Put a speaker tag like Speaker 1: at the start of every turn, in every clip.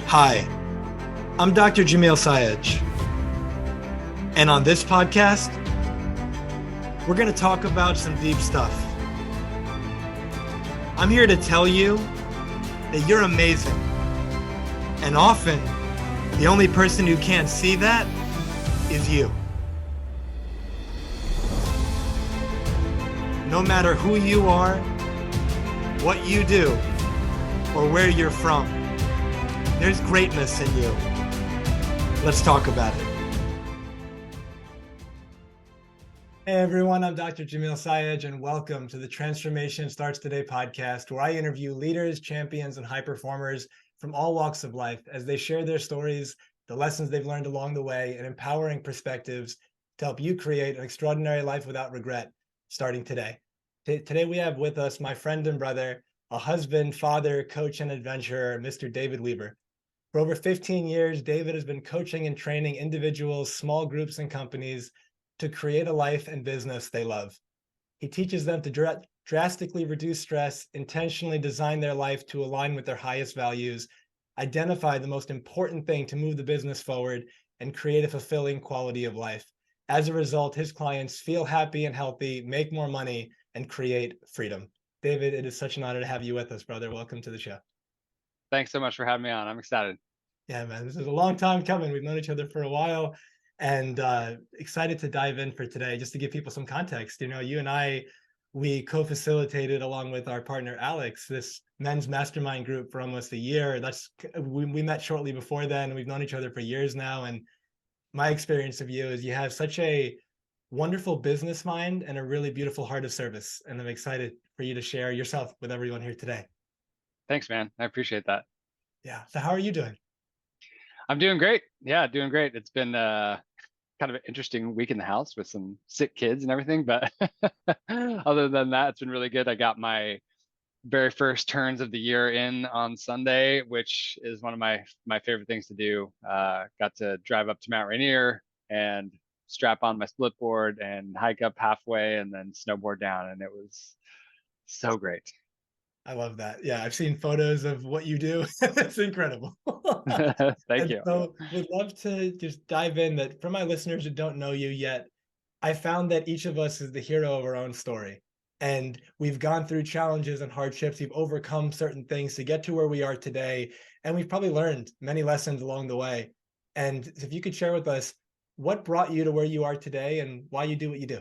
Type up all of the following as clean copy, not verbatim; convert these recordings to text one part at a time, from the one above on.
Speaker 1: Hi, I'm Dr. Jamil Sayed, and on this podcast, we're going to talk about some deep stuff. I'm here to tell you that you're amazing, and often the only person who can't see that is you. No matter who you are, what you do, or where you're from, there's greatness in you. Let's talk about it. Hey everyone, I'm Dr. Jamil Sayed, and welcome to the Transformation Starts Today podcast, where I interview leaders, champions, and high performers from all walks of life as they share their stories, the lessons they've learned along the way, and empowering perspectives to help you create an extraordinary life without regret, starting today. Today we have with us my friend and brother, a husband, father, coach, and adventurer, Mr. David Weber. For over 15 years, David has been coaching and training individuals, small groups, and companies to create a life and business they love. He teaches them to drastically reduce stress, intentionally design their life to align with their highest values, identify the most important thing to move the business forward, and create a fulfilling quality of life. As a result, his clients feel happy and healthy, make more money, and create freedom. David, it is such an honor to have you with us, brother. Welcome to the show.
Speaker 2: Thanks so much for having me on. I'm excited.
Speaker 1: Yeah, man, this is a long time coming. We've known each other for a while, and excited to dive in for today. Just to give people some context, you and I, we co-facilitated along with our partner Alex this men's mastermind group for almost a year. We met shortly before then. We've known each other for years now, and my experience of you is you have such a wonderful business mind and a really beautiful heart of service. And I'm excited for you to share yourself with everyone here today.
Speaker 2: Thanks, man. I appreciate that.
Speaker 1: Yeah. So how are you doing?
Speaker 2: I'm doing great. Yeah, doing great. It's been kind of an interesting week in the house with some sick kids and everything, but other than that, it's been really good. I got my very first turns of the year in on Sunday, which is one of my favorite things to do. Got to drive up to Mount Rainier and strap on my split board and hike up halfway and then snowboard down, and it was so great.
Speaker 1: I love that. Yeah, I've seen photos of what you do. It's incredible.
Speaker 2: Thank
Speaker 1: And
Speaker 2: you.
Speaker 1: so would love to just dive in that for my listeners who don't know you yet, I found that each of us is the hero of our own story. And we've gone through challenges and hardships. We've overcome certain things to get to where we are today. And we've probably learned many lessons along the way. And if you could share with us what brought you to where you are today and why you do what you do.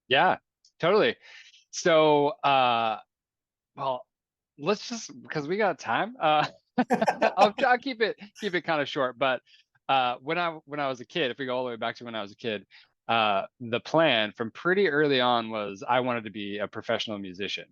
Speaker 2: Yeah, totally. So, well, let's just because we got time. I'll keep it kind of short. But when I was a kid, if we go all the way back to when I was a kid, the plan from pretty early on was I wanted to be a professional musician,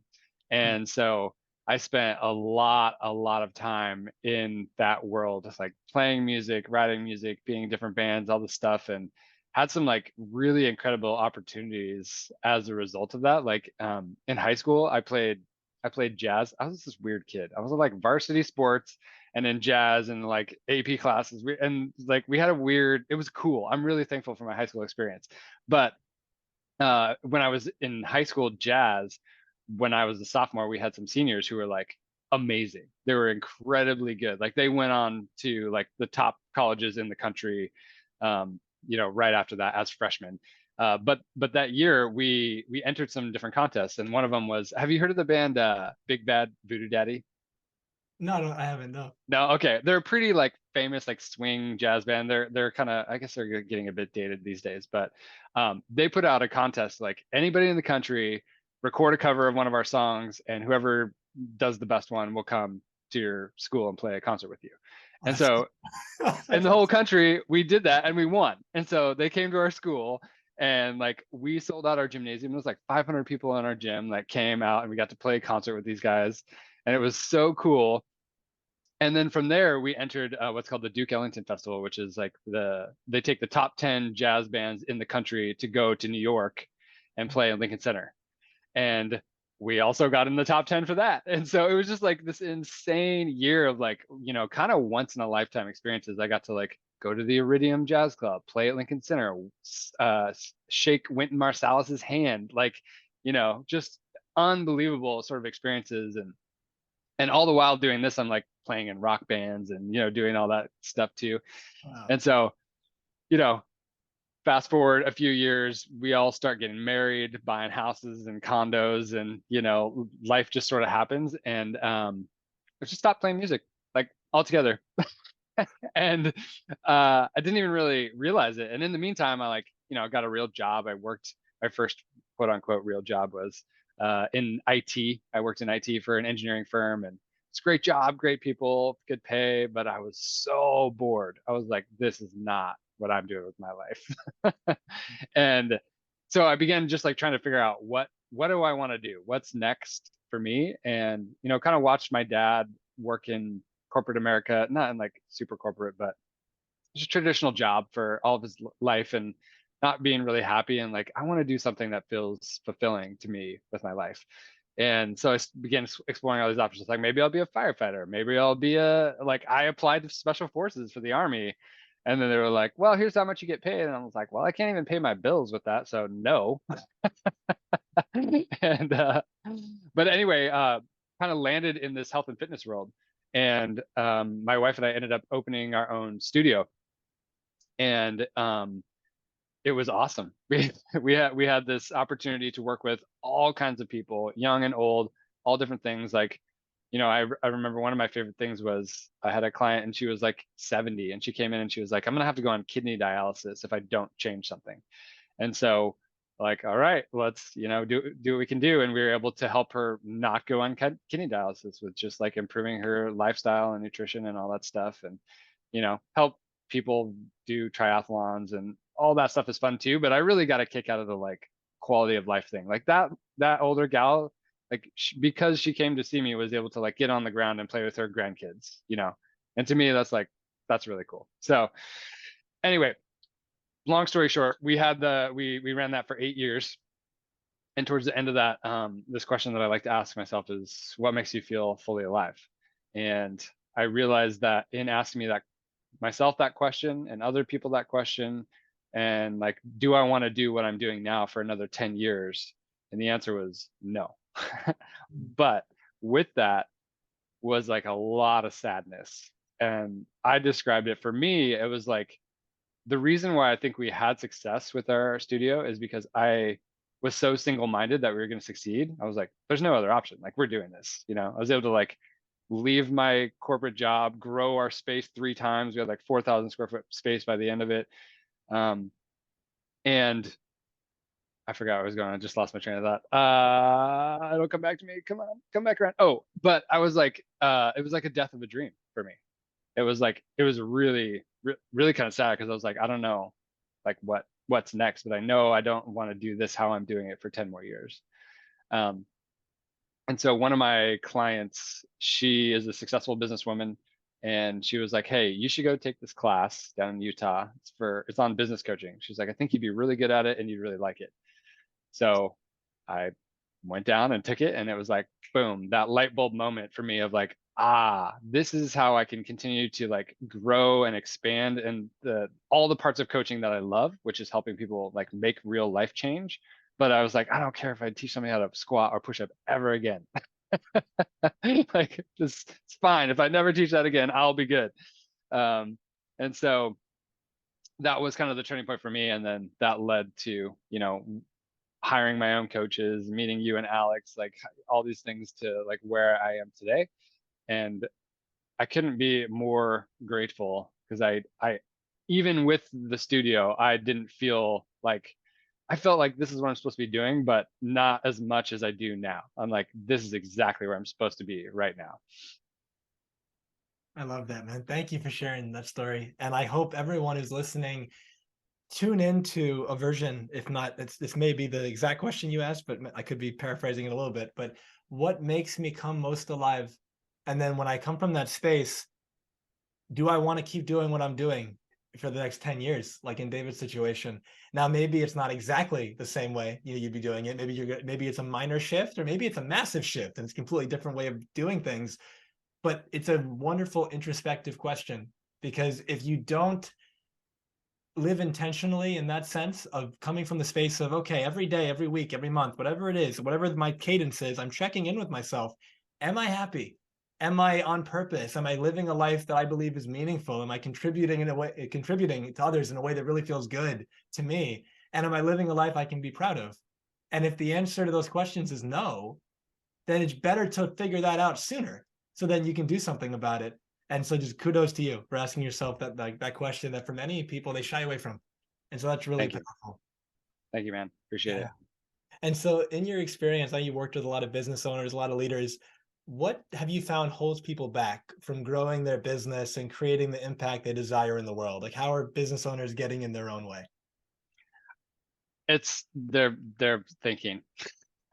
Speaker 2: and so I spent a lot of time in that world, just like playing music, writing music, being in different bands, all this stuff, and had some like really incredible opportunities as a result of that. Like in high school, I played jazz. I was this weird kid. I was in like varsity sports and in jazz and like AP classes. And like we had a weird, it was cool. I'm really thankful for my high school experience. But when I was in high school jazz, when I was a sophomore, we had some seniors who were like amazing. They were incredibly good. Like they went on to like the top colleges in the country, right after that as freshmen. But that year we entered some different contests, and one of them was, have you heard of the band Big Bad Voodoo Daddy?
Speaker 1: No, no, I haven't. No.
Speaker 2: No, okay. They're a pretty like famous like swing jazz band. They're kind of, I guess they're getting a bit dated these days, but they put out a contest like anybody in the country record a cover of one of our songs, and whoever does the best one will come to your school and play a concert with you.
Speaker 1: Oh,
Speaker 2: And so in
Speaker 1: that's
Speaker 2: the whole
Speaker 1: awesome.
Speaker 2: country, we did that and we won. And so they came to our school and like we sold out our gymnasium. It was like 500 people in our gym that came out, and we got to play a concert with these guys. And it was so cool. And then from there, we entered what's called the Duke Ellington Festival, which is like they take the top 10 jazz bands in the country to go to New York and play in Lincoln Center. And we also got in the top 10 for that. And so it was just like this insane year of like, kind of once in a lifetime experiences. I got to like go to the Iridium Jazz Club, play at Lincoln Center, shake Wynton Marsalis's hand, like, just unbelievable sort of experiences. And And all the while doing this, I'm like playing in rock bands and, doing all that stuff too.
Speaker 1: Wow.
Speaker 2: And so, you know, fast forward a few years, we all start getting married, buying houses and condos, and, life just sort of happens. And I just stopped playing music like altogether. And I didn't even really realize it. And in the meantime, I got a real job. My first quote unquote real job was in IT. I worked in IT for an engineering firm, and it's a great job, great people, good pay, but I was so bored. I was like, this is not what I'm doing with my life. And so I began just like trying to figure out what do I want to do? What's next for me? And, kind of watched my dad work in corporate America, not in like super corporate, but just traditional job for all of his life, and not being really happy. And like, I want to do something that feels fulfilling to me with my life. And so I began exploring all these options. Like maybe I'll be a firefighter. Maybe I'll be I applied to special forces for the army. And then they were like, well, here's how much you get paid. And I was like, well, I can't even pay my bills with that. So no. And, but anyway, kind of landed in this health and fitness world. And my wife and I ended up opening our own studio. And it was awesome. We had this opportunity to work with all kinds of people, young and old, all different things. Like, I remember one of my favorite things was I had a client and she was like 70, and she came in and she was like, I'm gonna have to go on kidney dialysis if I don't change something. And so like, all right, let's, do what we can do. And we were able to help her not go on kidney dialysis with just like improving her lifestyle and nutrition and all that stuff. And, help people do triathlons, and all that stuff is fun too. But I really got a kick out of the like quality of life thing. Like that older gal, like because she came to see me, was able to like get on the ground and play with her grandkids, and to me, that's really cool. So anyway, long story short, we ran that for 8 years. And towards the end of that, this question that I like to ask myself is, what makes you feel fully alive? And I realized that in asking me myself that question, and other people that question, and like, do I want to do what I'm doing now for another 10 years? And the answer was no. But with that was like a lot of sadness. And I described it, for me, it was like, the reason why I think we had success with our studio is because I was so single-minded that we were going to succeed. I was like, there's no other option. Like, we're doing this. I was able to like leave my corporate job, grow our space 3 times. We had like 4,000 square foot space by the end of it. And I forgot where I was going. I just lost my train of thought. It'll come back to me. Come on, come back around. Oh, but I was like, it was like a death of a dream for me. It was really, really kind of sad, because I was like, I don't know, like what's next, but I know I don't want to do this how I'm doing it for 10 more years. And so one of my clients, she is a successful businesswoman, and she was like, hey, you should go take this class down in Utah. It's on business coaching. She's like, I think you'd be really good at it and you'd really like it. So I went down and took it, and it was like, boom, that light bulb moment for me of like, this is how I can continue to like grow and expand, and all the parts of coaching that I love, which is helping people like make real life change. But I was like, I don't care if I teach somebody how to squat or push up ever again. Like, it's fine. If I never teach that again, I'll be good. And so that was kind of the turning point for me. And then that led to, hiring my own coaches, meeting you and Alex, like all these things to like where I am today. And I couldn't be more grateful, because I even with the studio, I didn't feel like, I felt like this is what I'm supposed to be doing, but not as much as I do now. I'm like, this is exactly where I'm supposed to be right now.
Speaker 1: I love that, man. Thank you for sharing that story. And I hope everyone who's listening tune into a version, if not, this may be the exact question you asked, but I could be paraphrasing it a little bit. But what makes me come most alive? And then when I come from that space, do I want to keep doing what I'm doing for the next 10 years, like in David's situation? Now, maybe it's not exactly the same way you'd be doing it. Maybe it's a minor shift, or maybe it's a massive shift and it's a completely different way of doing things. But it's a wonderful introspective question, because if you don't live intentionally in that sense of coming from the space of, okay, every day, every week, every month, whatever it is, whatever my cadence is, I'm checking in with myself. Am I happy? Am I on purpose? Am I living a life that I believe is meaningful? Am I contributing contributing to others in a way that really feels good to me? And am I living a life I can be proud of? And if the answer to those questions is no, then it's better to figure that out sooner so then you can do something about it. And so just kudos to you for asking yourself that question that for many people they shy away from. And so that's really
Speaker 2: Thank you.
Speaker 1: powerful.
Speaker 2: Thank you, man. Appreciate
Speaker 1: Yeah.
Speaker 2: it.
Speaker 1: And so in your experience, I know you worked with a lot of business owners, a lot of leaders. What have you found holds people back from growing their business and creating the impact they desire in the world? Like how are business owners getting in their own way?
Speaker 2: It's their thinking.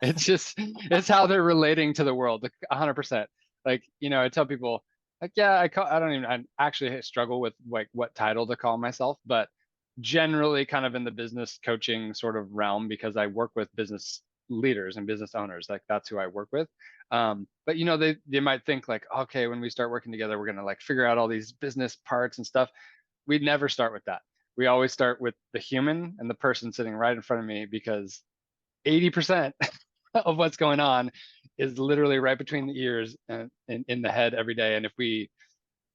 Speaker 2: It's just it's how they're relating to the world, like 100%. Like, I tell people, like, yeah, I don't even, I actually struggle with like what title to call myself, but generally kind of in the business coaching sort of realm because I work with business leaders and business owners. Like that's who I work with. But they might think like, okay, when we start working together, we're gonna like figure out all these business parts and stuff. We'd never start with that. We always start with the human and the person sitting right in front of me because 80% of what's going on is literally right between the ears and in the head every day. And if we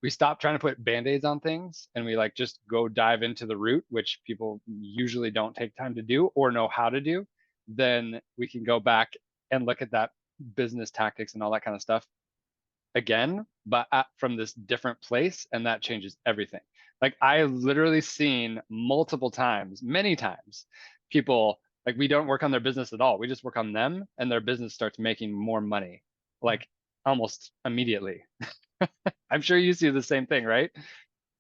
Speaker 2: stop trying to put band-aids on things and we like just go dive into the root, which people usually don't take time to do or know how to do, then we can go back and look at that business tactics and all that kind of stuff again, but from this different place, and that changes everything. Like I literally seen multiple times, many times, people like we don't work on their business at all. We just work on them, and their business starts making more money, like almost immediately. I'm sure you see the same thing, right?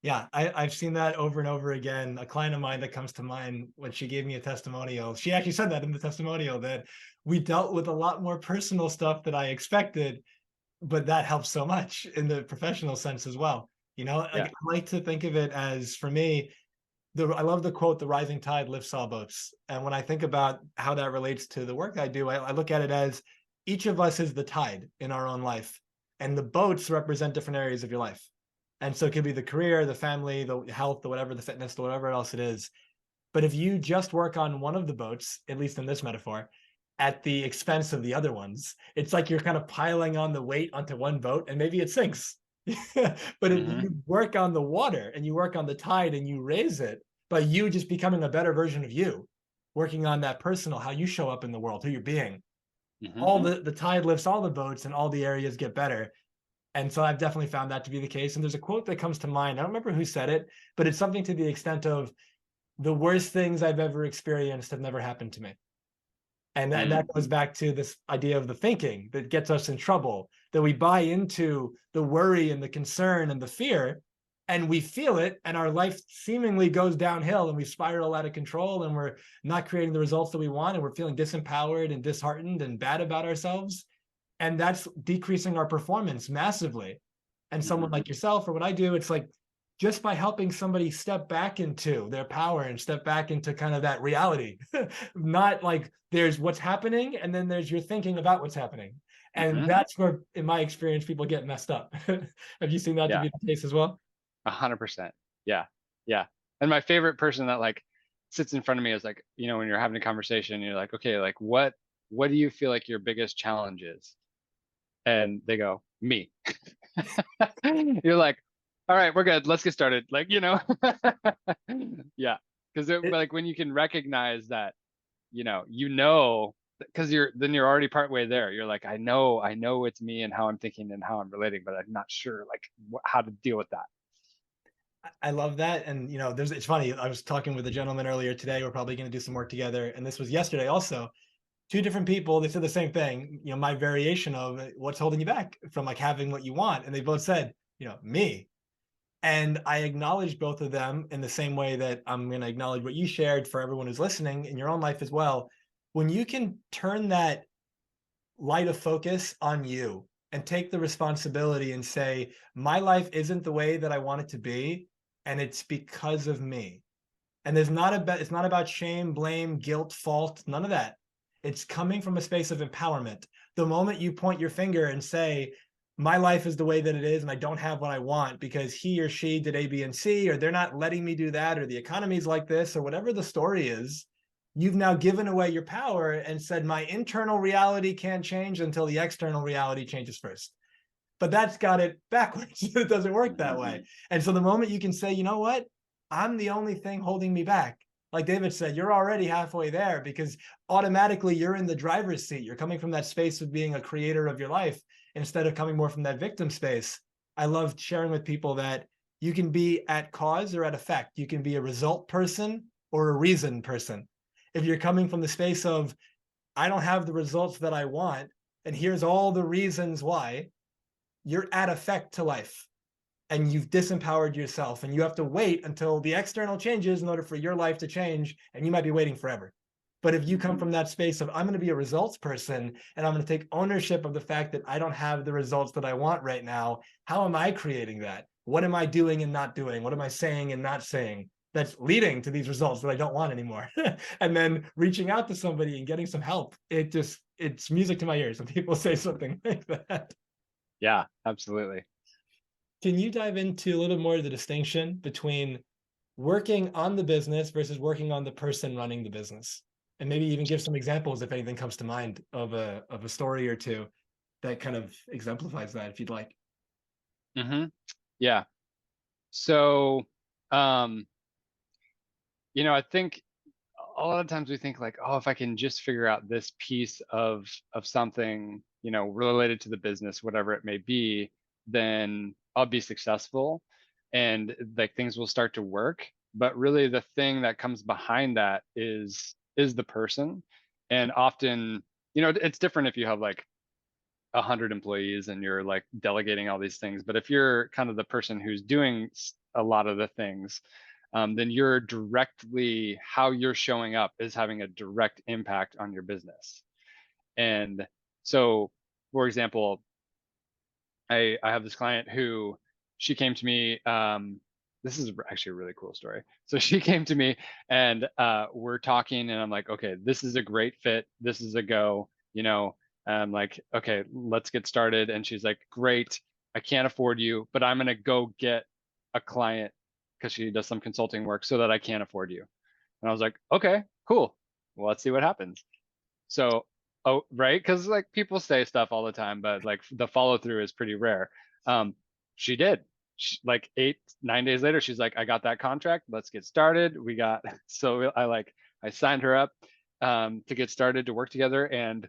Speaker 1: Yeah, I've seen that over and over again. A client of mine that comes to mind when she gave me a testimonial, she actually said that in the testimonial that we dealt with a lot more personal stuff than I expected, but that helps so much in the professional sense as well. Like
Speaker 2: Yeah.
Speaker 1: I like to think of it as for me, I love the quote, "The rising tide lifts all boats." And when I think about how that relates to the work I do, I look at it as each of us is the tide in our own life, and the boats represent different areas of your life. And so it could be the career, the family, the health, the whatever, the fitness, the whatever else it is. But if you just work on one of the boats, at least in this metaphor, at the expense of the other ones, it's like you're kind of piling on the weight onto one boat and maybe it sinks. But if
Speaker 2: Mm-hmm.
Speaker 1: you work on the water and you work on the tide and you raise it, by you just becoming a better version of you, working on that personal, how you show up in the world, who you're being,
Speaker 2: Mm-hmm.
Speaker 1: all the tide lifts all the boats and all the areas get better. And so I've definitely found that to be the case. And there's a quote that comes to mind. I don't remember who said it, but it's something to the extent of the worst things I've ever experienced have never happened to me. And that goes back to this idea of the thinking that gets us in trouble, that we buy into the worry and the concern and the fear, and we feel it, and our life seemingly goes downhill and we spiral out of control and we're not creating the results that we want and we're feeling disempowered and disheartened and bad about ourselves. And that's decreasing our performance massively. And someone
Speaker 2: Mm-hmm.
Speaker 1: like yourself or what I do, it's like just by helping somebody step back into their power and step back into kind of that reality, not like there's what's happening and then there's your thinking about what's happening. And
Speaker 2: Mm-hmm.
Speaker 1: that's where, in my experience, people get messed up. Have you seen that to
Speaker 2: Yeah.
Speaker 1: be the case as well?
Speaker 2: 100%. Yeah. Yeah. And my favorite person that like sits in front of me is like, when you're having a conversation, you're like, okay, like what do you feel like your biggest challenge is? And they go, me. You're like, all right, we're good. Let's get started. Like, yeah. Because
Speaker 1: It,
Speaker 2: like when you can recognize that, because you're already partway there. You're like, I know it's me and how I'm thinking and how I'm relating, but I'm not sure like how to deal with that.
Speaker 1: I love that. And, it's funny. I was talking with a gentleman earlier today. We're probably going to do some work together. And this was yesterday also. Two different people, they said the same thing, my variation of what's holding you back from like having what you want. And they both said, me. And I acknowledged both of them in the same way that I'm going to acknowledge what you shared for everyone who's listening in your own life as well. When you can turn that light of focus on you and take the responsibility and say, my life isn't the way that I want it to be, and it's because of me. And it's not about shame, blame, guilt, fault, none of that. It's coming from a space of empowerment. The moment you point your finger and say, my life is the way that it is, and I don't have what I want because he or she did A, B, and C, or they're not letting me do that, or the economy's like this, or whatever the story is, you've now given away your power and said, my internal reality can't change until the external reality changes first. but that's got it backwards. It doesn't work that way. And so the moment you can say, you know what, I'm the only thing holding me back. Like David said, you're already halfway there because automatically you're in the driver's seat. You're coming from that space of being a creator of your life instead of coming more from that victim space. I love sharing with people that you can be at cause or at effect. You can be a result person or a reason person. If you're coming from the space of, I don't have the results that I want, and here's all the reasons why, you're at effect to life and you've disempowered yourself and you have to wait until the external changes in order for your life to change, and you might be waiting forever. But if you come from that space of, I'm going to be a results person and I'm going to take ownership of the fact that I don't have the results that I want right now, how am I creating that? What am I doing and not doing? What am I saying and not saying that's leading to these results that I don't want anymore? And then reaching out to somebody and getting some help, it's music to my ears when people say something like that.
Speaker 2: Yeah, absolutely.
Speaker 1: Can you dive into a little more of the distinction between working on the business versus working on the person running the business? And maybe even give some examples if anything comes to mind of a story or two that kind of exemplifies that, if you'd like.
Speaker 2: Yeah. So, I think a lot of times we think like, oh, if I can just figure out this piece of something, related to the business, whatever it may be, then I'll be successful and like things will start to work. But really the thing that comes behind that is the person. And often, it's different if you have like 100 employees and you're like delegating all these things. But if you're kind of the person who's doing a lot of the things, then you're directly, how you're showing up is having a direct impact on your business. And so, for example, I have this client who, she came to me. This is actually a really cool story. So she came to me and we're talking, and I'm like, okay, this is a great fit. This is a go. I'm like, okay, let's get started. And she's like, great. I can't afford you, but I'm gonna go get a client because she does some consulting work so that I can't afford you. And I was like, okay, cool. Well, let's see what happens. So, oh, right, because like people say stuff all the time, but like the follow through is pretty rare. She did. Like 8, 9 days later, she's like, I got that contract. Let's get started. We got so I signed her up to get started to work together, and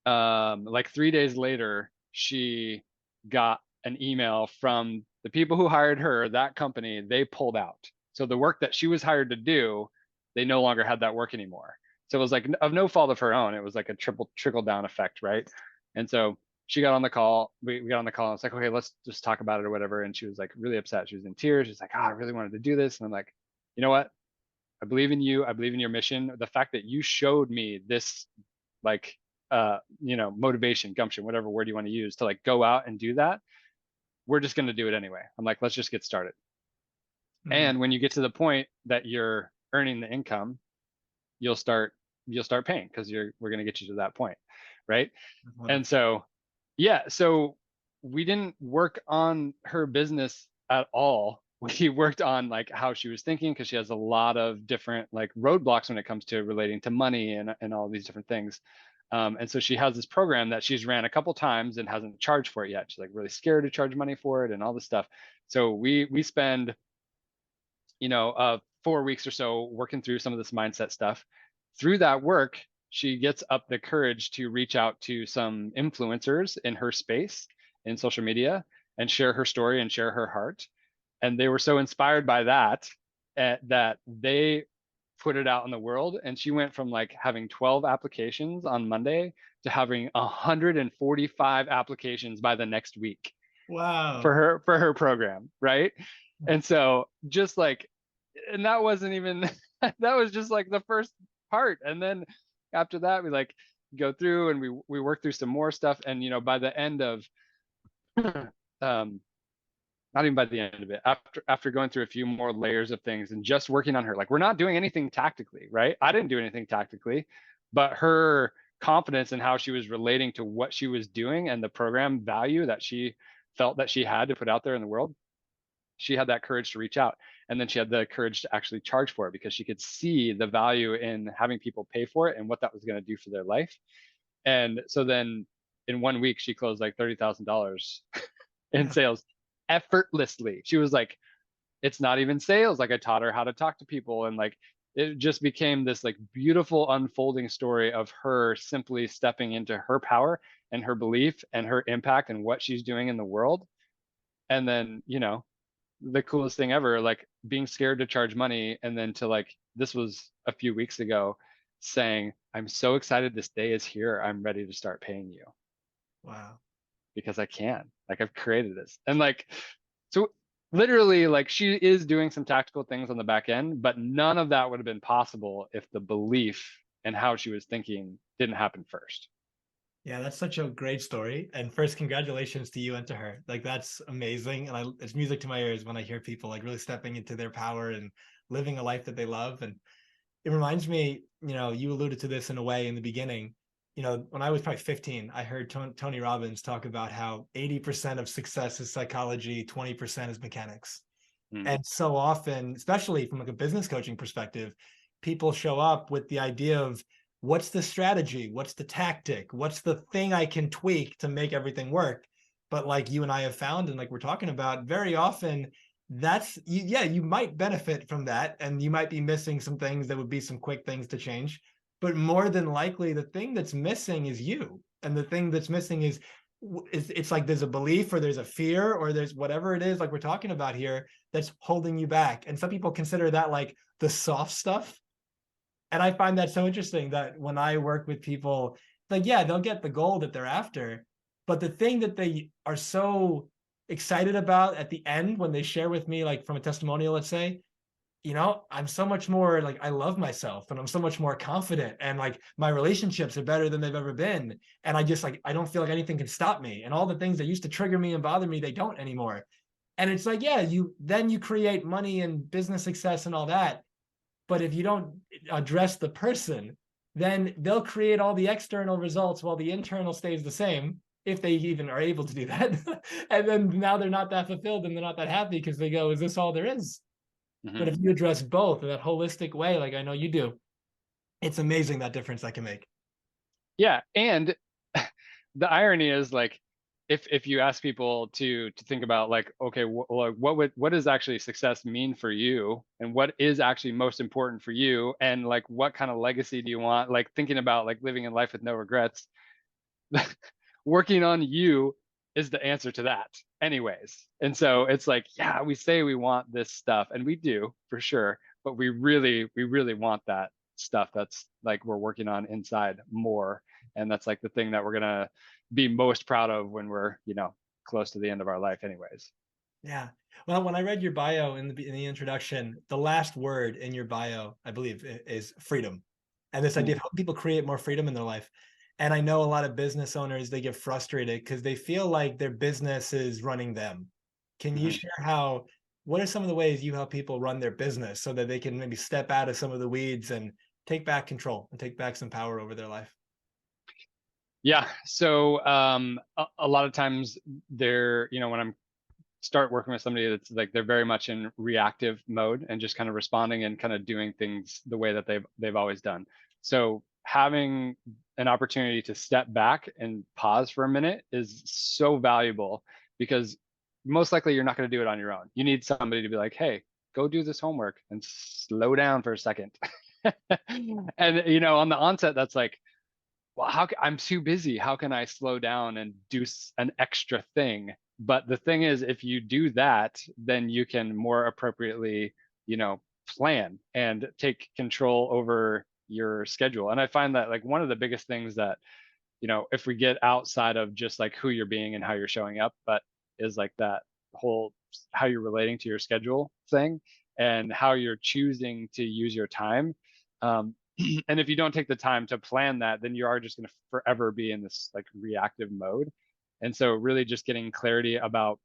Speaker 2: like 3 days later, she got an email from the people who hired her, that company. They pulled out. So the work that she was hired to do, they no longer had that work anymore. So it was like of no fault of her own. It was like a trickle down effect, right? And so she got on the call. We got on the call and it's like, okay, let's just talk about it or whatever. And she was like really upset. She was in tears. She's like, oh, I really wanted to do this. And I'm like, you know what? I believe in you. I believe in your mission. The fact that you showed me this, like, motivation, gumption, whatever word you want to use, to like go out and do that, we're just going to do it anyway. I'm like, let's just get started. Mm-hmm. And when you get to the point that you're earning the income, you'll start paying, because we're going to get you to that point, right? Mm-hmm. And so, yeah, so we didn't work on her business at all. We worked on like how she was thinking, because she has a lot of different like roadblocks when it comes to relating to money and all these different things. And so she has this program that she's ran a couple times and hasn't charged for it yet. She's like really scared to charge money for it and all this stuff. So we spend 4 weeks or so working through some of this mindset stuff. Through that work, she gets up the courage to reach out to some influencers in her space in social media and share her story and share her heart. And they were so inspired by that that they put it out in the world. And she went from like having 12 applications on Monday to having 145 applications by the next week.
Speaker 1: Wow.
Speaker 2: For her program, right? And so just like, and that wasn't even that was just like the first part. And then after that, we like go through and we work through some more stuff. And by the end of not even by the end of it, after going through a few more layers of things and just working on her, like we're not doing anything tactically, right? I didn't do anything tactically, but her confidence in how she was relating to what she was doing and the program value that she felt that she had to put out there in the world, she had that courage to reach out. And then she had the courage to actually charge for it, because she could see the value in having people pay for it and what that was going to do for their life. And so then in 1 week, she closed like $30,000 in
Speaker 1: Yeah.
Speaker 2: sales effortlessly. She was like, it's not even sales. Like I taught her how to talk to people, and like it just became this like beautiful unfolding story of her simply stepping into her power and her belief and her impact and what she's doing in the world. And then, the coolest thing ever, like being scared to charge money, and then to like, this was a few weeks ago, saying, I'm so excited this day is here. I'm ready to start paying you
Speaker 1: Wow.
Speaker 2: because I can. Like I've created this. And like, so literally, like she is doing some tactical things on the back end, but none of that would have been possible if the belief and how she was thinking didn't happen first.
Speaker 1: Yeah, that's such a great story. And first, congratulations to you and to her. Like that's amazing. And it's music to my ears when I hear people like really stepping into their power and living a life that they love. And it reminds me, you alluded to this in a way in the beginning. When I was probably 15, I heard Tony Robbins talk about how 80% of success is psychology, 20% is mechanics.
Speaker 2: Mm.
Speaker 1: And so often, especially from like a business coaching perspective, people show up with the idea of what's the strategy, what's the tactic, what's the thing I can tweak to make everything work. But like you and I have found, and like we're talking about, very often that's yeah, you might benefit from that, and you might be missing some things that would be some quick things to change. But more than likely, the thing that's missing is you, and the thing that's missing is it's like there's a belief or there's a fear or there's whatever it is like we're talking about here that's holding you back. And some people consider that like the soft stuff. And I find that so interesting that when I work with people, like, yeah, they'll get the goal that they're after. But the thing that they are so excited about at the end when they share with me, like from a testimonial, let's say, I'm so much more like I love myself and I'm so much more confident and like my relationships are better than they've ever been. And I just like I don't feel like anything can stop me. And all the things that used to trigger me and bother me, they don't anymore. And it's like, yeah, you create money and business success and all that. But if you don't address the person, then they'll create all the external results while the internal stays the same, if they even are able to do that. And then now they're not that fulfilled and they're not that happy because they go, is this all there is? But
Speaker 2: Mm-hmm.
Speaker 1: if you address both in that holistic way, like I know you do, it's amazing that difference that can make.
Speaker 2: Yeah, and the irony is like, if you ask people to think about like, okay, what does actually success mean for you, and what is actually most important for you, and like what kind of legacy do you want? Like thinking about like living in life with no regrets, working on you is the answer to that, anyways. And so it's like, yeah, we say we want this stuff, and we do for sure, but we really want that stuff that's like we're working on inside more, and that's like the thing that we're gonna be most proud of when we're close to the end of our life anyways.
Speaker 1: Yeah. Well, when I read your bio in the introduction, the last word in your bio, I believe, is freedom. And this idea
Speaker 2: Mm.
Speaker 1: of helping people create more freedom in their life. And I know a lot of business owners, they get frustrated because they feel like their business is running them. Can you
Speaker 2: Mhm.
Speaker 1: share what are some of the ways you help people run their business so that they can maybe step out of some of the weeds and take back control and take back some power over their life?
Speaker 2: Yeah, so a lot of times they're, when I'm start working with somebody that's like they're very much in reactive mode and just kind of responding and kind of doing things the way that they've always done. So having an opportunity to step back and pause for a minute is so valuable, because most likely you're not going to do it on your own. You need somebody to be like, hey, go do this homework and slow down for a second. And on the onset, that's like, well, I'm too busy. How can I slow down and do an extra thing? But the thing is, if you do that, then you can more appropriately, plan and take control over your schedule. And I find that like one of the biggest things that, if we get outside of just like who you're being and how you're showing up, but is like that whole how you're relating to your schedule thing and how you're choosing to use your time. And if you don't take the time to plan that, then you are just going to forever be in this like reactive mode. And so really just getting clarity about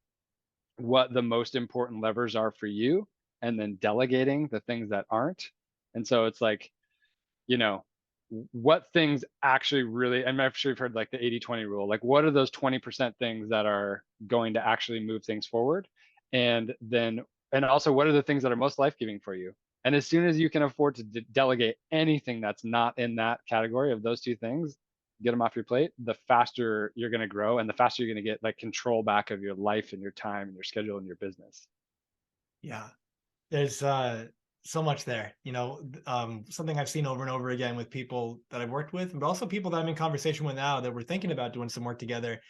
Speaker 2: what the most important levers are for you, and then delegating the things that aren't. And so it's like, you know, what things actually really, and I'm sure you've heard like the 80-20 rule, like what are those 20% things that are going to actually move things forward? And also what are the things that are most life-giving for you? And as soon as you can afford to delegate anything that's not in that category of those two things, get them off your plate, the faster you're going to grow and the faster you're going to get like control back of your life and your time and your schedule and your business.
Speaker 1: Yeah. There's so much there, something I've seen over and over again with people that I've worked with, but also people that I'm in conversation with now that we're thinking about doing some work together,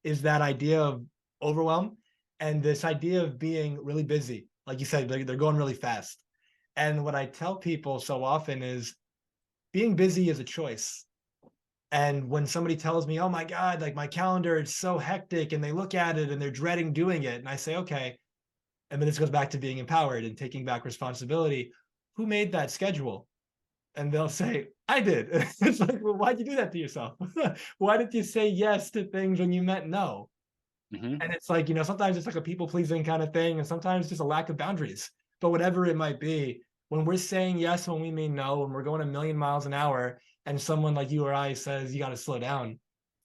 Speaker 1: is that idea of overwhelm and this idea of being really busy. Like you said, they're going really fast. And what I tell people so often is being busy is a choice. And when somebody tells me, oh my God, like my calendar is so hectic, and they look at it and they're dreading doing it, and I say, okay, and then this goes back to being empowered and taking back responsibility. Who made that schedule? And they'll say, I did. It's like, well, why'd you do that to yourself? Why did you say yes to things when you meant no?
Speaker 2: Mm-hmm.
Speaker 1: And it's like, sometimes it's like a people pleasing kind of thing, and sometimes just a lack of boundaries. But whatever it might be, when we're saying yes when we mean no, and we're going a million miles an hour, and someone like you or I says you got to slow down,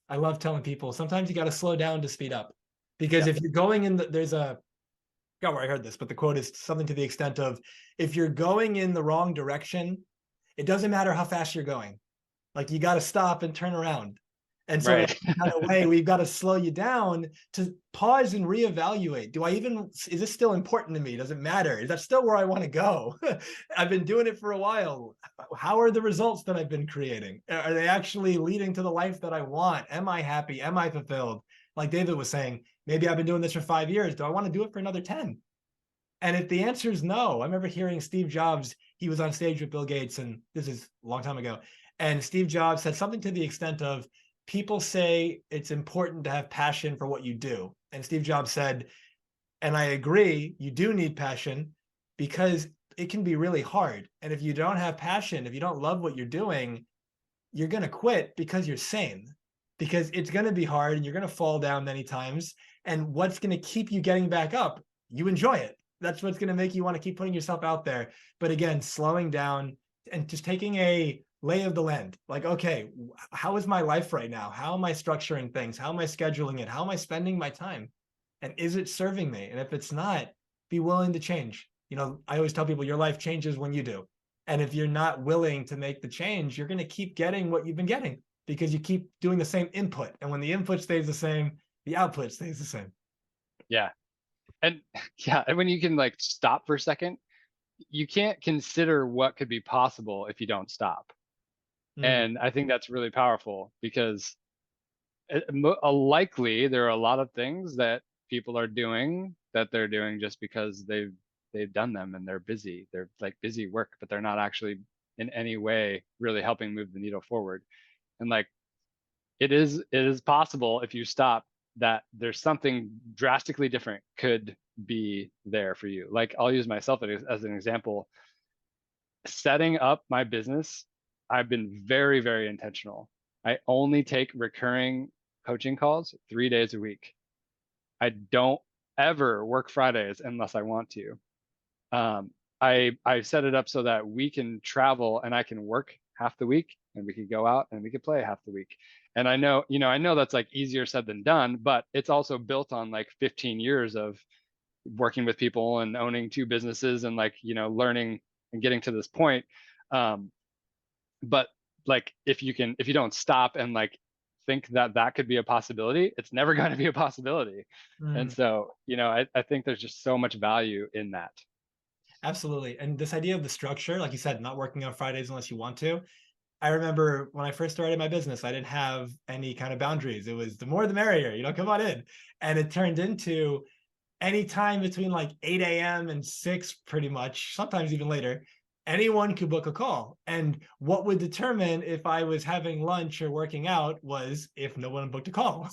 Speaker 1: I love telling people sometimes you got to slow down to speed up. Because
Speaker 2: Yeah.
Speaker 1: if you're going in, there's a, I forgot where I heard this, but the quote is something to the extent of, if you're going in the wrong direction, it doesn't matter how fast you're going. Like you got to stop and turn around. And so in
Speaker 2: Right.
Speaker 1: a way, we've got to slow you down to pause and reevaluate. Is this still important to me? Does it matter? Is that still where I want to go? I've been doing it for a while. How are the results that I've been creating? Are they actually leading to the life that I want? Am I happy? Am I fulfilled? Like David was saying, maybe I've been doing this for 5 years. Do I want to do it for another 10? And if the answer is no, I remember hearing Steve Jobs, he was on stage with Bill Gates, and this is a long time ago. And Steve Jobs said something to the extent of, people say it's important to have passion for what you do. And Steve Jobs said, and I agree, you do need passion because it can be really hard. And if you don't have passion, if you don't love what you're doing, you're going to quit because you're sane, because it's going to be hard and you're going to fall down many times. And what's going to keep you getting back up? You enjoy it. That's what's going to make you want to keep putting yourself out there. But again, slowing down and just taking a lay of the land. Like, okay, how is my life right now? How am I structuring things? How am I scheduling it? How am I spending my time? And is it serving me? And if it's not, be willing to change. I always tell people your life changes when you do. And if you're not willing to make the change, you're going to keep getting what you've been getting because you keep doing the same input. And when the input stays the same, the output stays the same.
Speaker 2: Yeah. And yeah, and when you can like stop for a second, you can't consider what could be possible if you don't stop. And I think that's really powerful because likely there are a lot of things that people are doing that they're doing just because they've done them and they're busy. They're like busy work, but they're not actually in any way really helping move the needle forward. And like it is possible if you stop that there's something drastically different could be there for you. Like I'll use myself as an example. Setting up my business, I've been very, very intentional. I only take recurring coaching calls 3 days a week. I don't ever work Fridays unless I want to. I set it up so that we can travel and I can work half the week and we could go out and we could play half the week. And I know that's like easier said than done, but it's also built on like 15 years of working with people and owning 2 businesses and like, learning and getting to this point. But like, if you don't stop and like think that could be a possibility, it's never going to be a possibility. And so, I think there's just so much value in that.
Speaker 1: Absolutely. And this idea of the structure, like you said, not working on Fridays unless you want to. I remember when I first started my business, I didn't have any kind of boundaries. It was the more the merrier, come on in. And it turned into any time between like 8 a.m. and 6, pretty much, sometimes even later, anyone could book a call. And what would determine if I was having lunch or working out was if no one booked a call.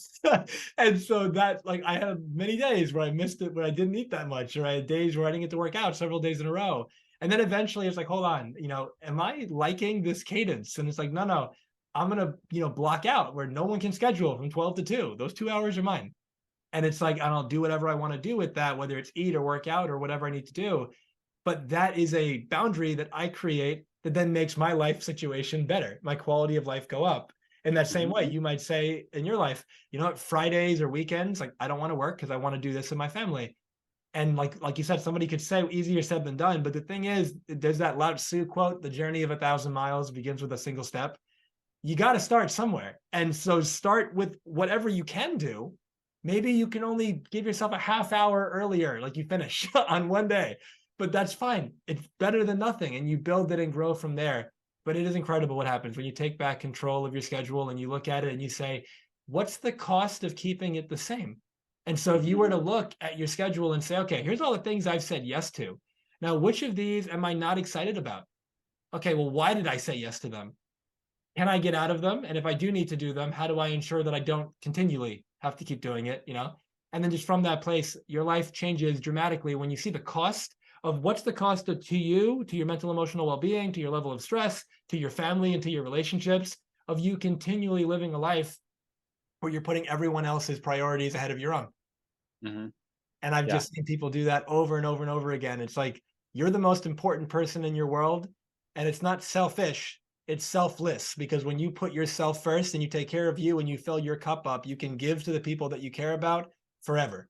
Speaker 1: And so that, like, I had many days where I missed it, where I didn't eat that much, or I had days where I didn't get to work out several days in a row. And then eventually it's like, hold on, am I liking this cadence? And it's like, no, I'm going to, block out where no one can schedule from 12 to 2. Those 2 hours are mine. And it's like, and I'll do whatever I want to do with that, whether it's eat or work out or whatever I need to do. But that is a boundary that I create that then makes my life situation better, my quality of life go up. In that same way, you might say in your life, Fridays or weekends, like I don't want to work because I want to do this in my family. And like you said, somebody could say easier said than done. But the thing is, there's that Lao Tzu quote, the journey of 1,000 miles begins with a single step. you got to start somewhere. And so start with whatever you can do. Maybe you can only give yourself a half hour earlier, like you finish on one day, but that's fine. It's better than nothing. And you build it and grow from there. But it is incredible what happens when you take back control of your schedule and you look at it and you say, what's the cost of keeping it the same? And so if you were to look at your schedule and say, okay, here's all the things I've said yes to. Now, which of these am I not excited about? Okay, well, why did I say yes to them? Can I get out of them? And if I do need to do them, how do I ensure that I don't continually have to keep doing it? And then just from that place, your life changes dramatically when you see the cost of what's the cost to you, to your mental emotional well-being, to your level of stress, to your family, and to your relationships, of you continually living a life where you're putting everyone else's priorities ahead of your own.
Speaker 2: Mm-hmm.
Speaker 1: And I've
Speaker 2: Yeah.
Speaker 1: just seen people do that over and over and over again. It's like you're the most important person in your world, and it's not selfish, it's selfless, because when you put yourself first and you take care of you and you fill your cup up, you can give to the people that you care about forever.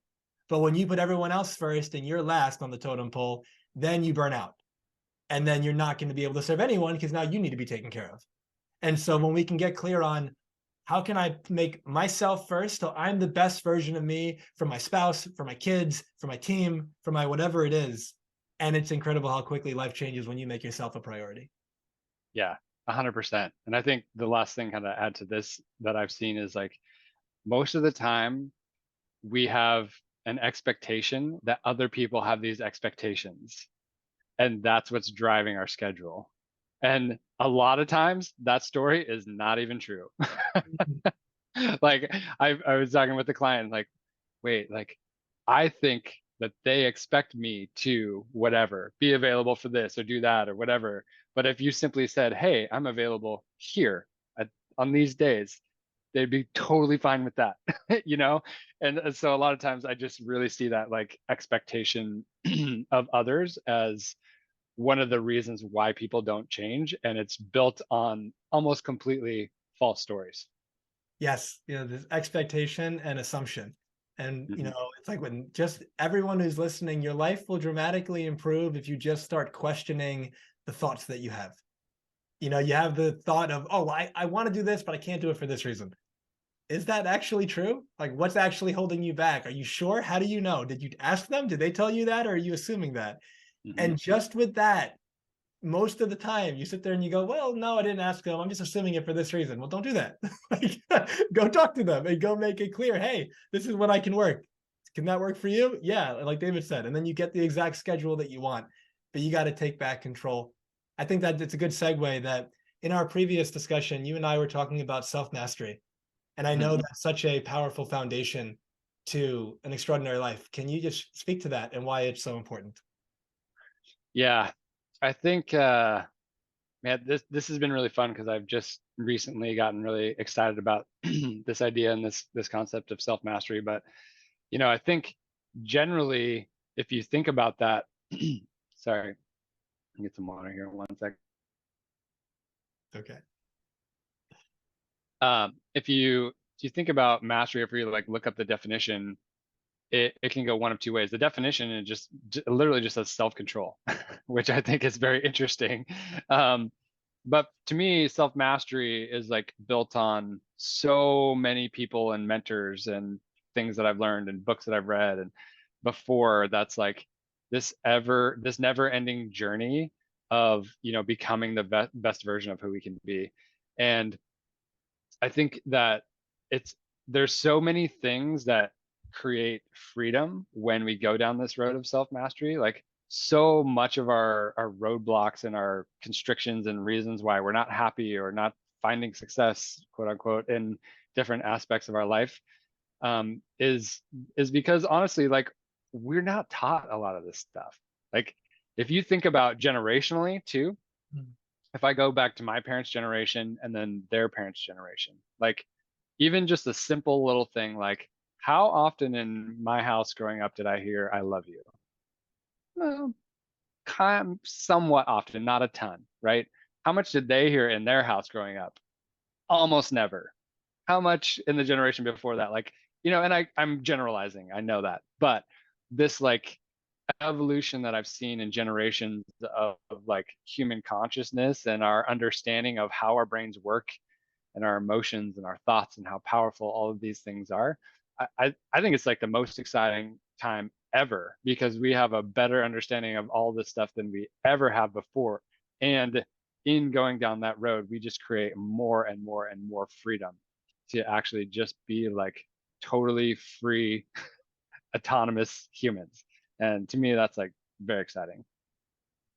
Speaker 1: But when you put everyone else first and you're last on the totem pole, then you burn out. And then you're not going to be able to serve anyone because now you need to be taken care of. And so when we can get clear on how can I make myself first so I'm the best version of me for my spouse, for my kids, for my team, for my whatever it is. And it's incredible how quickly life changes when you make yourself a priority.
Speaker 2: Yeah, 100%. And I think the last thing kind of add to this that I've seen is like most of the time we have an expectation that other people have these expectations, and that's what's driving our schedule. And a lot of times that story is not even true. Like I was talking with the client, like, wait, like I think that they expect me to whatever, be available for this or do that or whatever. But if you simply said, hey, I'm available here on these days, they'd be totally fine with that, you know? And so a lot of times I just really see that like expectation of others as one of the reasons why people don't change. And it's built on almost completely false stories.
Speaker 1: Yes, this expectation and assumption. And,
Speaker 2: Hmm.
Speaker 1: it's like when just everyone who's listening, your life will dramatically improve if you just start questioning the thoughts that you have. You have the thought of, oh, I want to do this, but I can't do it for this reason. Is that actually true? Like, what's actually holding you back? Are you sure? How do you know? Did you ask them? Did they tell you that? Or are you assuming that?
Speaker 2: Hmm.
Speaker 1: And just with that, most of the time you sit there and you go, well, no, I didn't ask them. I'm just assuming it for this reason. Well, don't do that. Like, go talk to them and go make it clear. Hey, this is what I can work. Can that work for you? Yeah, like David said. And then you get the exact schedule that you want, but you got to take back control. I think that it's a good segue that in our previous discussion, you and I were talking about self-mastery. And I know
Speaker 2: Hmm.
Speaker 1: that's such a powerful foundation to an extraordinary life. Can you just speak to that and why it's so important?
Speaker 2: Yeah, I think, man, this has been really fun because I've just recently gotten really excited about this idea and this concept of self mastery. But I think generally, if you think about that, sorry, get some water here. One sec.
Speaker 1: Okay.
Speaker 2: If you think about mastery, if you like look up the definition, it can go one of two ways. The definition is just literally just says self-control, which I think is very interesting. Um, but to me, self-mastery is like built on so many people and mentors and things that I've learned and books that I've read and before that's like this never-ending journey of becoming the best version of who we can be. And I think that it's there's so many things that create freedom when we go down this road of self-mastery. Like so much of our roadblocks and our constrictions and reasons why we're not happy or not finding success, quote unquote, in different aspects of our life, is because honestly, like we're not taught a lot of this stuff. Like if you think about generationally too,
Speaker 1: Mm.
Speaker 2: if I go back to my parents' generation and then their parents' generation, like even just a simple little thing like how often in my house growing up did I hear I love you? Well, somewhat often, not a ton, right? How much did they hear in their house growing up? Almost never. How much in the generation before that? Like, and I'm generalizing, I know that, but this like evolution that I've seen in generations of like human consciousness and our understanding of how our brains work and our emotions and our thoughts and how powerful all of these things are, I think it's like the most exciting time ever, because we have a better understanding of all this stuff than we ever have before. And in going down that road, we just create more and more and more freedom to actually just be like totally free, autonomous humans. And to me, that's like very exciting.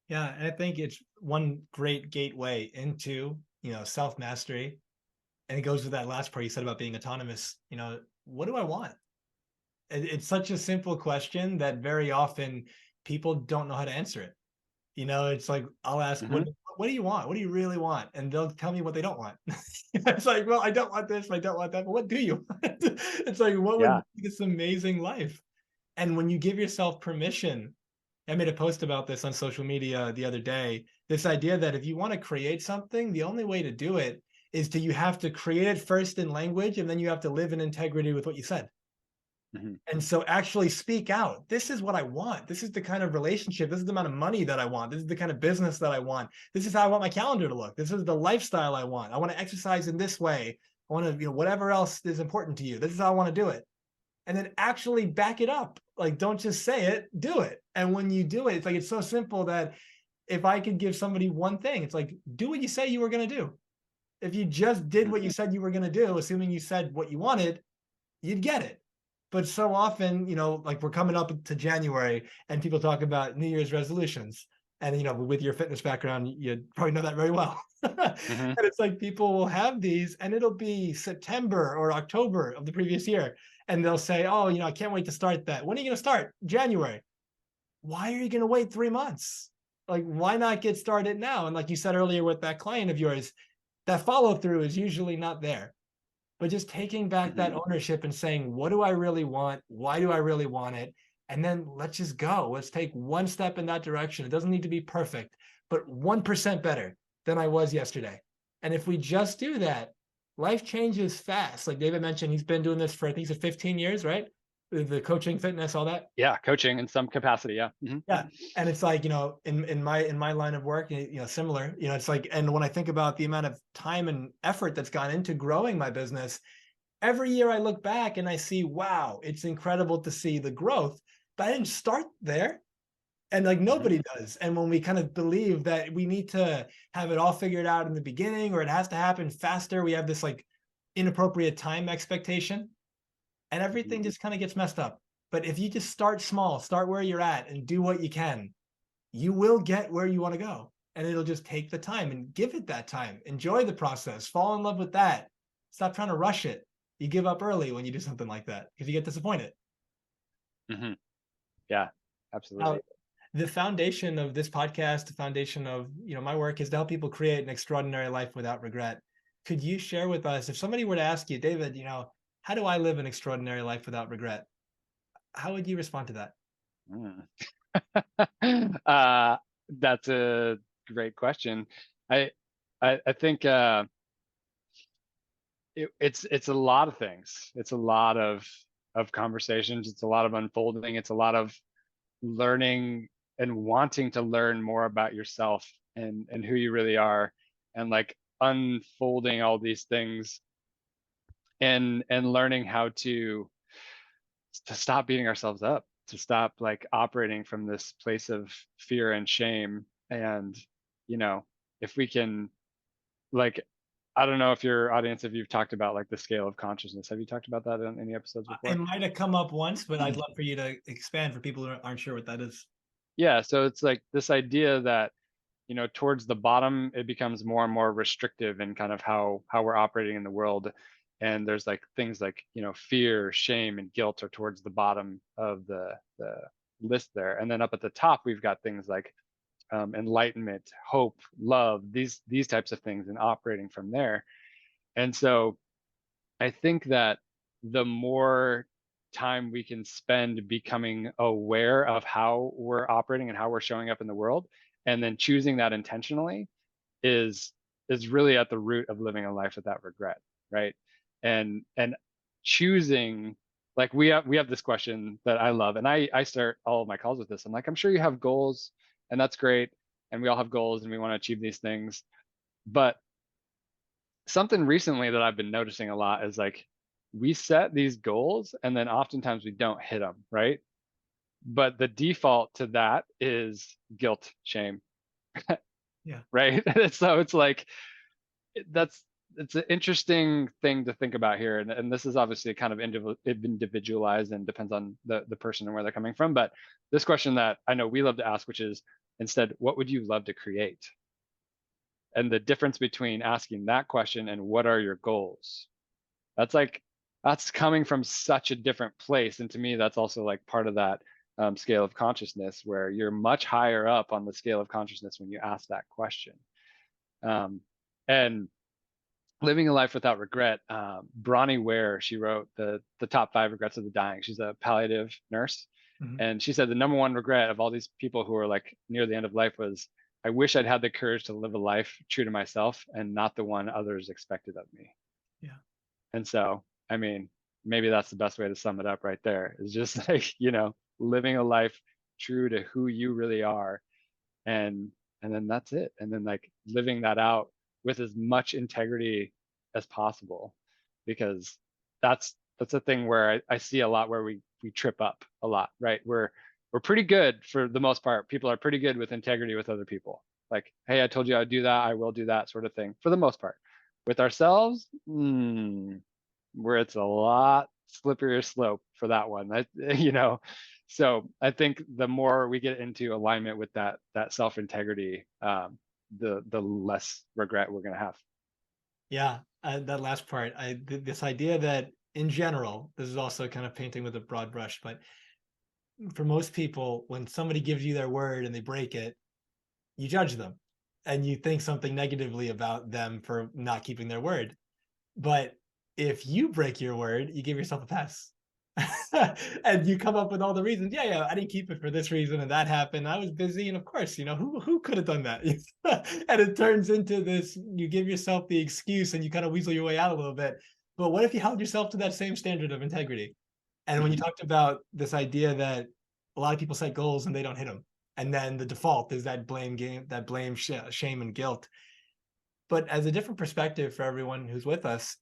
Speaker 1: Yeah, and I think it's one great gateway into, self-mastery. And it goes with that last part you said about being autonomous. What do I want? It's such a simple question that very often people don't know how to answer it. It's like I'll ask,
Speaker 2: Hmm.
Speaker 1: what do you want? What do you really want? And they'll tell me what they don't want. It's like, well, I don't want this, I don't want that, but what do you want? It's like, what would
Speaker 2: Yeah.
Speaker 1: be this amazing life? And when you give yourself permission, I made a post about this on social media the other day. This idea that if you want to create something, the only way to do it is you have to create it first in language, and then you have to live in integrity with what you said.
Speaker 2: Hmm.
Speaker 1: And so actually speak out. This is what I want. This is the kind of relationship. This is the amount of money that I want. This is the kind of business that I want. This is how I want my calendar to look. This is the lifestyle I want. I want to exercise in this way. I want to, whatever else is important to you. This is how I want to do it. And then actually back it up. Like, don't just say it, do it. And when you do it, it's like, it's so simple that if I could give somebody one thing, it's like, do what you say you were going to do. If you just did what you said you were going to do, assuming you said what you wanted, you'd get it. But so often, like we're coming up to January and people talk about New Year's resolutions. And, with your fitness background, you probably know that very well. And
Speaker 2: Hmm.
Speaker 1: it's like people will have these and it'll be September or October of the previous year. And they'll say, oh, I can't wait to start that. When are you going to start? January. Why are you going to wait 3 months? Like, why not get started now? And like you said earlier with that client of yours, that follow through is usually not there. But just taking back
Speaker 2: Hmm.
Speaker 1: that ownership and saying, what do I really want? Why do I really want it? And then let's just go. Let's take one step in that direction. It doesn't need to be perfect, but 1% better than I was yesterday. And if we just do that, life changes fast. Like David mentioned, he's been doing this for, I think he said 15 years, right? The coaching, fitness, all that.
Speaker 2: Yeah. Coaching in some capacity. Yeah. Hmm.
Speaker 1: Yeah. And it's like, in my line of work, similar, it's like, and when I think about the amount of time and effort that's gone into growing my business, every year I look back and I see, wow, it's incredible to see the growth, but I didn't start there. And like
Speaker 2: Hmm.
Speaker 1: nobody does. And when we kind of believe that we need to have it all figured out in the beginning, or it has to happen faster, we have this like inappropriate time expectation, and
Speaker 2: Hmm.
Speaker 1: everything just kind of gets messed up. But if you just start small, start where you're at and do what you can, you will get where you want to go. And it'll just take the time, and give it that time. Enjoy the process, fall in love with that. Stop trying to rush it. You give up early when you do something like that because you get disappointed.
Speaker 2: Hmm. Yeah.
Speaker 1: Now,
Speaker 2: Absolutely.
Speaker 1: the foundation of this podcast, the foundation of my work is to help people create an extraordinary life without regret. Could you share with us, if somebody were to ask you, David, how do I live an extraordinary life without regret? How would you respond to that?
Speaker 2: Mm. uh, that's a great question. I I think it's a lot of things. It's a lot of conversations. It's a lot of unfolding. It's a lot of learning and wanting to learn more about yourself and who you really are, and like unfolding all these things and learning how to stop beating ourselves up, to stop like operating from this place of fear and shame. And you know if we can, like, I don't know if your audience, if you've talked about like the scale of consciousness. Have you talked about that in any episodes
Speaker 1: It
Speaker 2: before?
Speaker 1: might have come up once, but I'd love for you to expand for people who aren't sure what that is.
Speaker 2: Yeah, so it's like this idea that towards the bottom it becomes more and more restrictive in kind of how we're operating in the world. And there's like things like fear, shame, and guilt are towards the bottom of the list there. And then up at the top we've got things like enlightenment, hope, love, these types of things, and operating from there. And so I think that the more time we can spend becoming aware of how we're operating and how we're showing up in the world, and then choosing that intentionally, is is really at the root of living a life without regret, right? And choosing, like, we have this question that I love, and I start all of my calls with this. I'm like, I'm sure you have goals, and that's great, and we all have goals and we want to achieve these things, but something recently that I've been noticing a lot is like we set these goals and then oftentimes we don't hit them, right? But the default to that is guilt, shame,
Speaker 1: Yeah.
Speaker 2: right? So it's like that's it's an interesting thing to think about here, and this is obviously kind of individualized and depends on the person and where they're coming from. But this question that I know we love to ask, which is instead, what would you love to create? And the difference between asking that question and what are your goals? That's like that's coming from such a different place, and to me, that's also like part of that scale of consciousness where you're much higher up on the scale of consciousness when you ask that question. Um, and living a life without regret. Bronnie Ware, she wrote the top 5 regrets of the dying. She's a palliative nurse,
Speaker 1: Mhm.
Speaker 2: and she said the number one regret of all these people who are like near the end of life was, I wish I'd had the courage to live a life true to myself and not the one others expected of me.
Speaker 1: Yeah.
Speaker 2: And so, I mean, maybe that's the best way to sum it up right there. Is just like living a life true to who you really are, and then that's it, and then like living that out with as much integrity as possible, because that's a thing where I see a lot where we trip up a lot, right? We're pretty good for the most part. People are pretty good with integrity with other people, like, hey, I told you I'd do that, I will do that, sort of thing, for the most part. With ourselves, where it's a lot slipperier slope for that one. So I think the more we get into alignment with that self integrity, the less regret we're gonna have.
Speaker 1: Yeah, that last part, this idea that in general, this is also kind of painting with a broad brush, but for most people, when somebody gives you their word and they break it, you judge them and you think something negatively about them for not keeping their word. But if you break your word, you give yourself a pass. And you come up with all the reasons. Yeah, yeah, I didn't keep it for this reason and that happened. I was busy, and of course, who could have done that? And it turns into this. You give yourself the excuse, and you kind of weasel your way out a little bit. But what if you held yourself to that same standard of integrity? And when you
Speaker 2: Mhm.
Speaker 1: talked about this idea that a lot of people set goals and they don't hit them, and then the default is that blame game, that blame, shame, and guilt. But as a different perspective for everyone who's with us,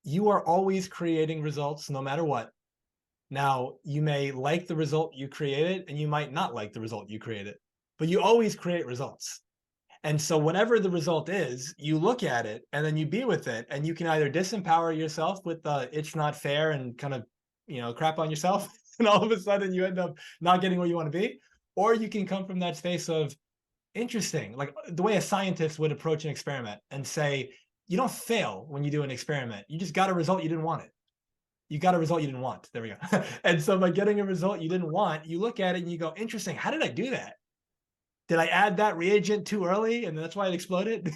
Speaker 1: you are always creating results no matter what. Now, you may like the result you created and you might not like the result you created, but you always create results. And so, whatever the result is, you look at it and then you be with it. And you can either disempower yourself with the it's not fair and kind of, crap on yourself. And all of a sudden you end up not getting where you want to be. Or you can come from that space of interesting, like the way a scientist would approach an experiment and say, you don't fail when you do an experiment. You just got a result you didn't want it. You got a result you didn't want. There we go. And so by getting a result you didn't want, you look at it and you go, interesting, how did I do that? Did I add that reagent too early and that's why it exploded?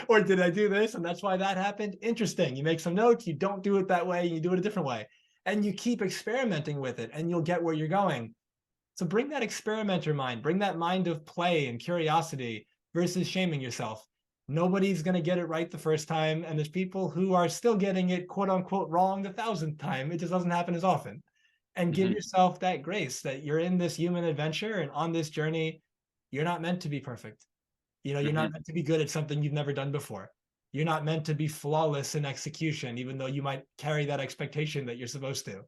Speaker 1: Or did I do this and that's why that happened? Interesting. You make some notes, you don't do it that way, you do it a different way. And you keep experimenting with it and you'll get where you're going. So bring that experimenter mind, bring that mind of play and curiosity versus shaming yourself. Nobody's going to get it right the first time. And there's people who are still getting it, quote unquote, wrong the 1,000th time. It just doesn't happen as often. And give
Speaker 2: Mhm.
Speaker 1: yourself that grace that you're in this human adventure and on this journey. You're not meant to be perfect. You're not
Speaker 2: Mhm.
Speaker 1: meant to be good at something you've never done before. You're not meant to be flawless in execution, even though you might carry that expectation that you're supposed to.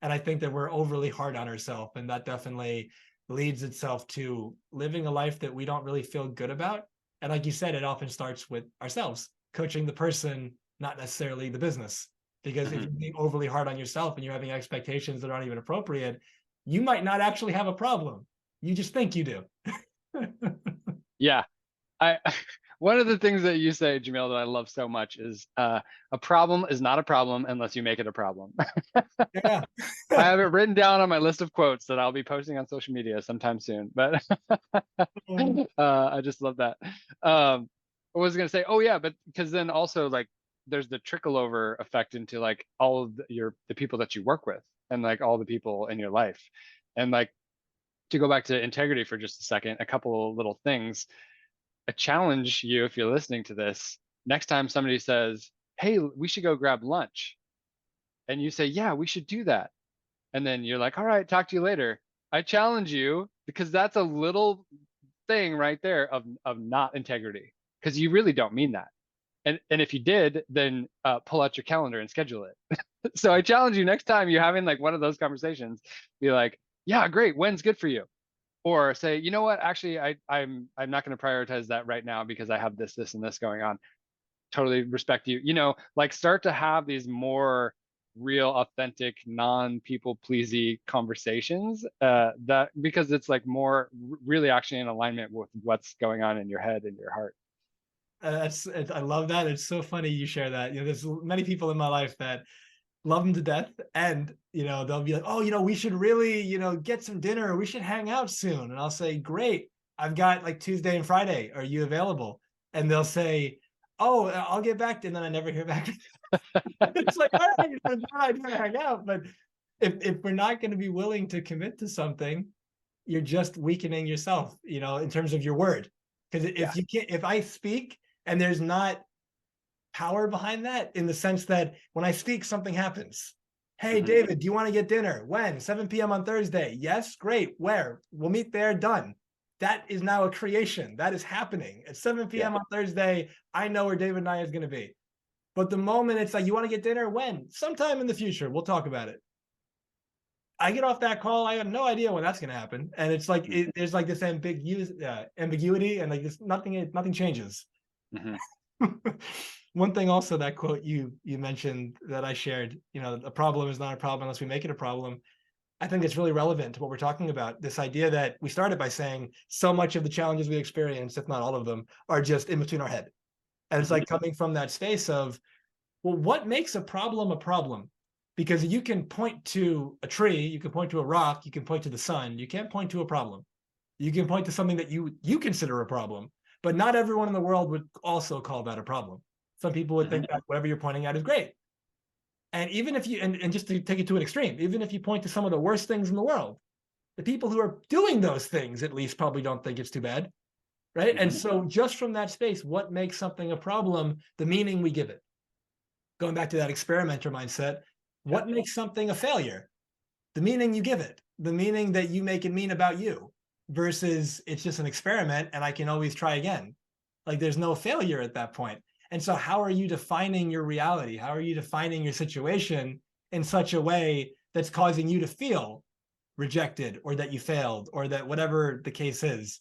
Speaker 1: And I think that we're overly hard on ourselves, and that definitely leads itself to living a life that we don't really feel good about. And like you said, it often starts with ourselves, coaching the person, not necessarily the business. Because if
Speaker 2: Mhm.
Speaker 1: you're being overly hard on yourself and you're having expectations that aren't even appropriate, you might not actually have a problem. You just think you do.
Speaker 2: Yeah, I one of the things that you say, Jamil, that I love so much is a problem is not a problem unless you make it a problem.
Speaker 1: Yeah.
Speaker 2: I have it written down on my list of quotes that I'll be posting on social media sometime soon. But I just love that. What was I gonna say? Oh yeah, but because then also like there's the trickle over effect into like all of the people that you work with and like all the people in your life. And like to go back to integrity for just a second, a couple of little things. I challenge you, if you're listening to this, next time somebody says, "Hey, we should go grab lunch," and you say, "Yeah, we should do that," and then you're like, "All right, talk to you later." I challenge you, because that's a little thing right there of not integrity, because you really don't mean that. And if you did, then pull out your calendar and schedule it. So I challenge you, next time you're having like one of those conversations, be like, yeah, great, when's good for you? Or say, you know what, actually, I'm not going to prioritize that right now because I have this and this going on. Totally respect you. Like, start to have these more real, authentic, non-people pleasy conversations, that, because it's like more really actually in alignment with what's going on in your head and your heart.
Speaker 1: I love that. It's so funny you share that. There's many people in my life that love them to death, and they'll be like, oh, we should really get some dinner, or we should hang out soon. And I'll say, great, I've got like Tuesday and Friday, are you available? And they'll say, oh, I'll get back to, and then I never hear back. It's like, all right, it's an idea to hang out, but if we're not going to be willing to commit to something, you're just weakening yourself, in terms of your word. Because
Speaker 2: Yeah.
Speaker 1: if I speak and there's not power behind that, in the sense that when I speak, something happens. Hey, David, do you want to get dinner? When? 7 p.m. on Thursday. Yes, great. Where? We'll meet there. Done. That is now a creation. That is happening. At 7 p.m. on Thursday, I know where David and I is going to be. But the moment it's like, you want to get dinner? When? Sometime in the future. We'll talk about it. I get off that call, I have no idea when that's going to happen. And it's like, there's like this ambiguity, and like this, nothing changes. One thing also, that quote you mentioned that I shared, a problem is not a problem unless we make it a problem. I think it's really relevant to what we're talking about. This idea that we started by saying so much of the challenges we experience, if not all of them, are just in between our head. And it's like coming from that space of, well, what makes a problem a problem? Because you can point to a tree, you can point to a rock, you can point to the sun, you can't point to a problem. You can point to something that you consider a problem, but not everyone in the world would also call that a problem. Some people would think that whatever you're pointing at is great. And even if you, and just to take it to an extreme, even if you point to some of the worst things in the world, the people who are doing those things at least probably don't think it's too bad, right? And so just from that space, what makes something a problem? The meaning we give it. Going back to that experimenter mindset, what makes something a failure? The meaning you give it, the meaning that you make it mean about you, versus it's just an experiment and I can always try again. Like, there's no failure at that point. And so how are you defining your reality? How are you defining your situation in such a way that's causing you to feel rejected, or that you failed, or that whatever the case is?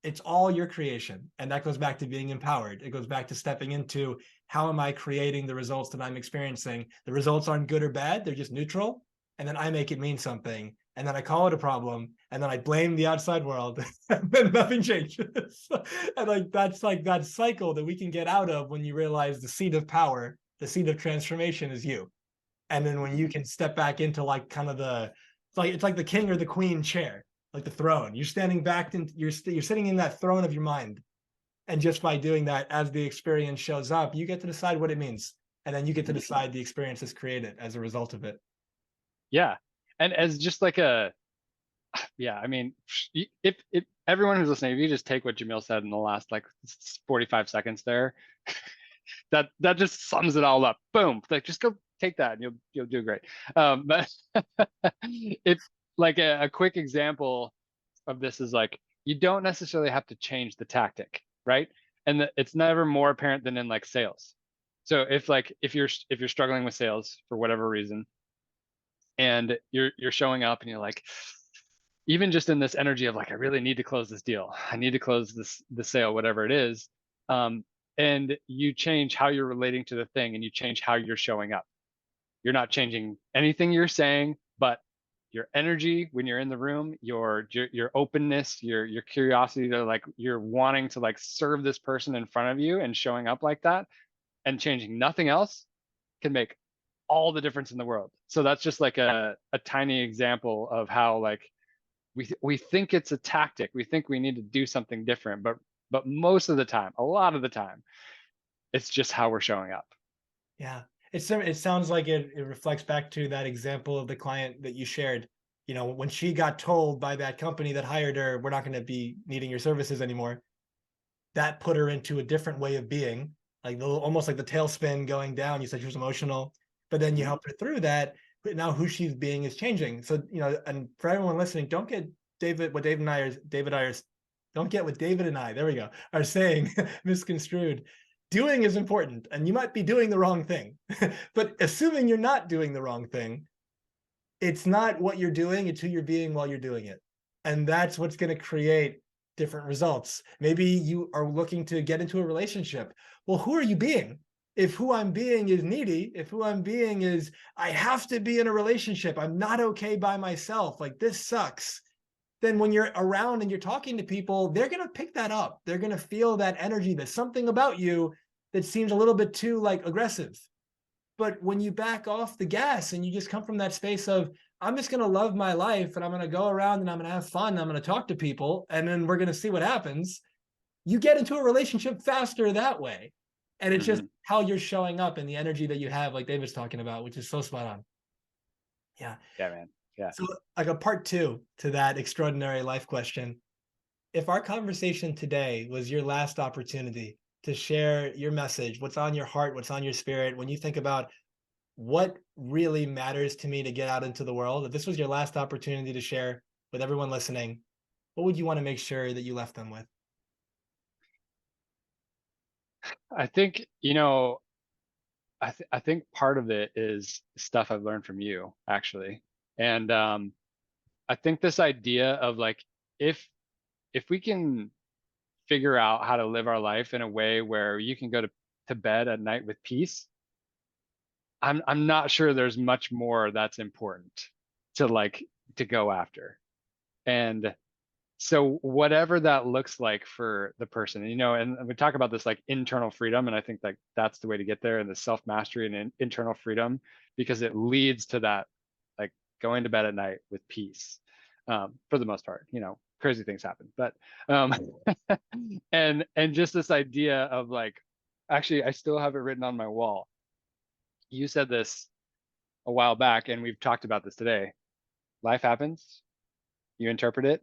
Speaker 1: It's all your creation. And that goes back to being empowered. It goes back to stepping into, how am I creating the results that I'm experiencing? The results aren't good or bad, they're just neutral. And then I make it mean something. And then I call it a problem. And then I blame the outside world. And then nothing changes. And that's like that cycle that we can get out of when you realize the seat of power, the seat of transformation is you. And then when you can step back into like kind of it's like the king or the queen chair, like the throne. You're standing back and you're sitting in that throne of your mind. And just by doing that, as the experience shows up, you get to decide what it means. And then you get to decide the experience is created as a result of it.
Speaker 2: Yeah. And as just like I mean, if everyone who's listening, if you just take what Jamil said in the last like 45 seconds there, that just sums it all up. Boom. Like, just go take that and you'll do great. But if like a quick example of this is like, you don't necessarily have to change the tactic, right? And it's never more apparent than in like sales. So if you're struggling with sales for whatever reason, and you're showing up and you're like, even just in this energy of like, I really need to close this deal, I need to close the sale, whatever it is, and you change how you're relating to the thing, and you change how you're showing up. You're not changing anything you're saying, but your energy when you're in the room, your openness, your curiosity to like, you're wanting to like serve this person in front of you and showing up like that, and changing nothing else can make all the difference in the world. So that's just like a tiny example of how like we think it's a tactic. We think we need to do something different, but most of the time, a lot of the time, it's just how we're showing up.
Speaker 1: Yeah. It sounds like it reflects back to that example of the client that you shared. When she got told by that company that hired her, we're not going to be needing your services anymore, that put her into a different way of being, like almost like the tailspin going down. You said she was emotional, but then you helped her through that. But now who she's being is changing. So, and for everyone listening, don't get what David and I are saying misconstrued. doing is important, and you might be doing the wrong thing. But assuming you're not doing the wrong thing, it's not what you're doing, it's who you're being while you're doing it. And that's what's going to create different results. Maybe you are looking to get into a relationship. Well, who are you being? If who I'm being is needy, if who I'm being is, I have to be in a relationship, I'm not okay by myself, like this sucks, then when you're around and you're talking to people, they're going to pick that up. They're going to feel that energy. There's something about you that seems a little bit too like aggressive. But when you back off the gas and you just come from that space of, I'm just going to love my life and I'm going to go around and I'm going to have fun. I'm going to talk to people and then we're going to see what happens. You get into a relationship faster that way. And it's just how you're showing up and the energy that you have, like David's talking about, which is so spot on. Yeah.
Speaker 2: Yeah, man. Yeah.
Speaker 1: So, like a part two to that extraordinary life question. If our conversation today was your last opportunity to share your message, what's on your heart, what's on your spirit, when you think about what really matters to me to get out into the world, if this was your last opportunity to share with everyone listening, what would you want to make sure that you left them with?
Speaker 2: I think, I think part of it is stuff I've learned from you, actually. And I think this idea of like, if we can figure out how to live our life in a way where you can go to bed at night with peace, I'm not sure there's much more that's important to go after. And so whatever that looks like for the person, and we talk about this like internal freedom, and I think like that's the way to get there, and the self-mastery and internal freedom, because it leads to that, like going to bed at night with peace. For the most part, crazy things happen, but and just this idea of like, actually, I still have it written on my wall. You said this a while back, and we've talked about this today. Life happens, you interpret it,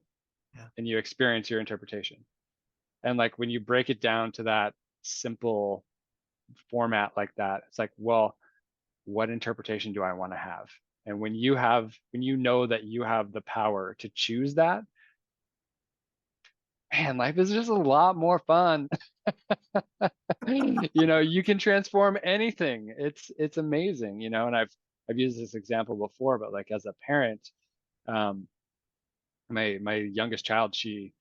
Speaker 1: Yeah.
Speaker 2: and you experience your interpretation. And like when you break it down to that simple format like that, it's like, well, what interpretation do I want to have? And when you know that you have the power to choose that, man, life is just a lot more fun. You can transform anything. It's amazing, and I've used this example before, but like as a parent, my youngest child, she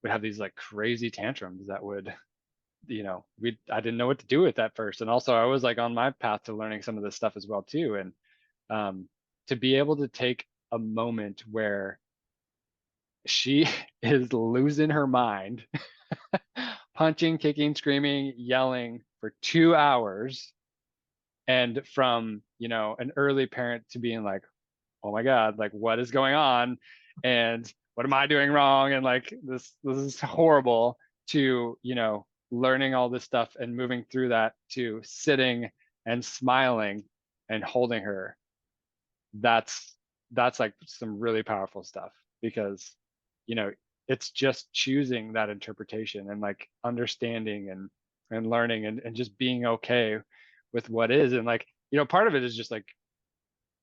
Speaker 2: would have these like crazy tantrums that would, I didn't know what to do with at first. And also I was like on my path to learning some of this stuff as well too. And to be able to take a moment where she is losing her mind, punching, kicking, screaming, yelling for 2 hours, and from an early parent to being like, oh my God, like what is going on, and what am I doing wrong, and like this is horrible, to learning all this stuff and moving through that to sitting and smiling and holding her. That's like some really powerful stuff, because it's just choosing that interpretation and like understanding and learning and just being okay with what is. And like, part of it is just like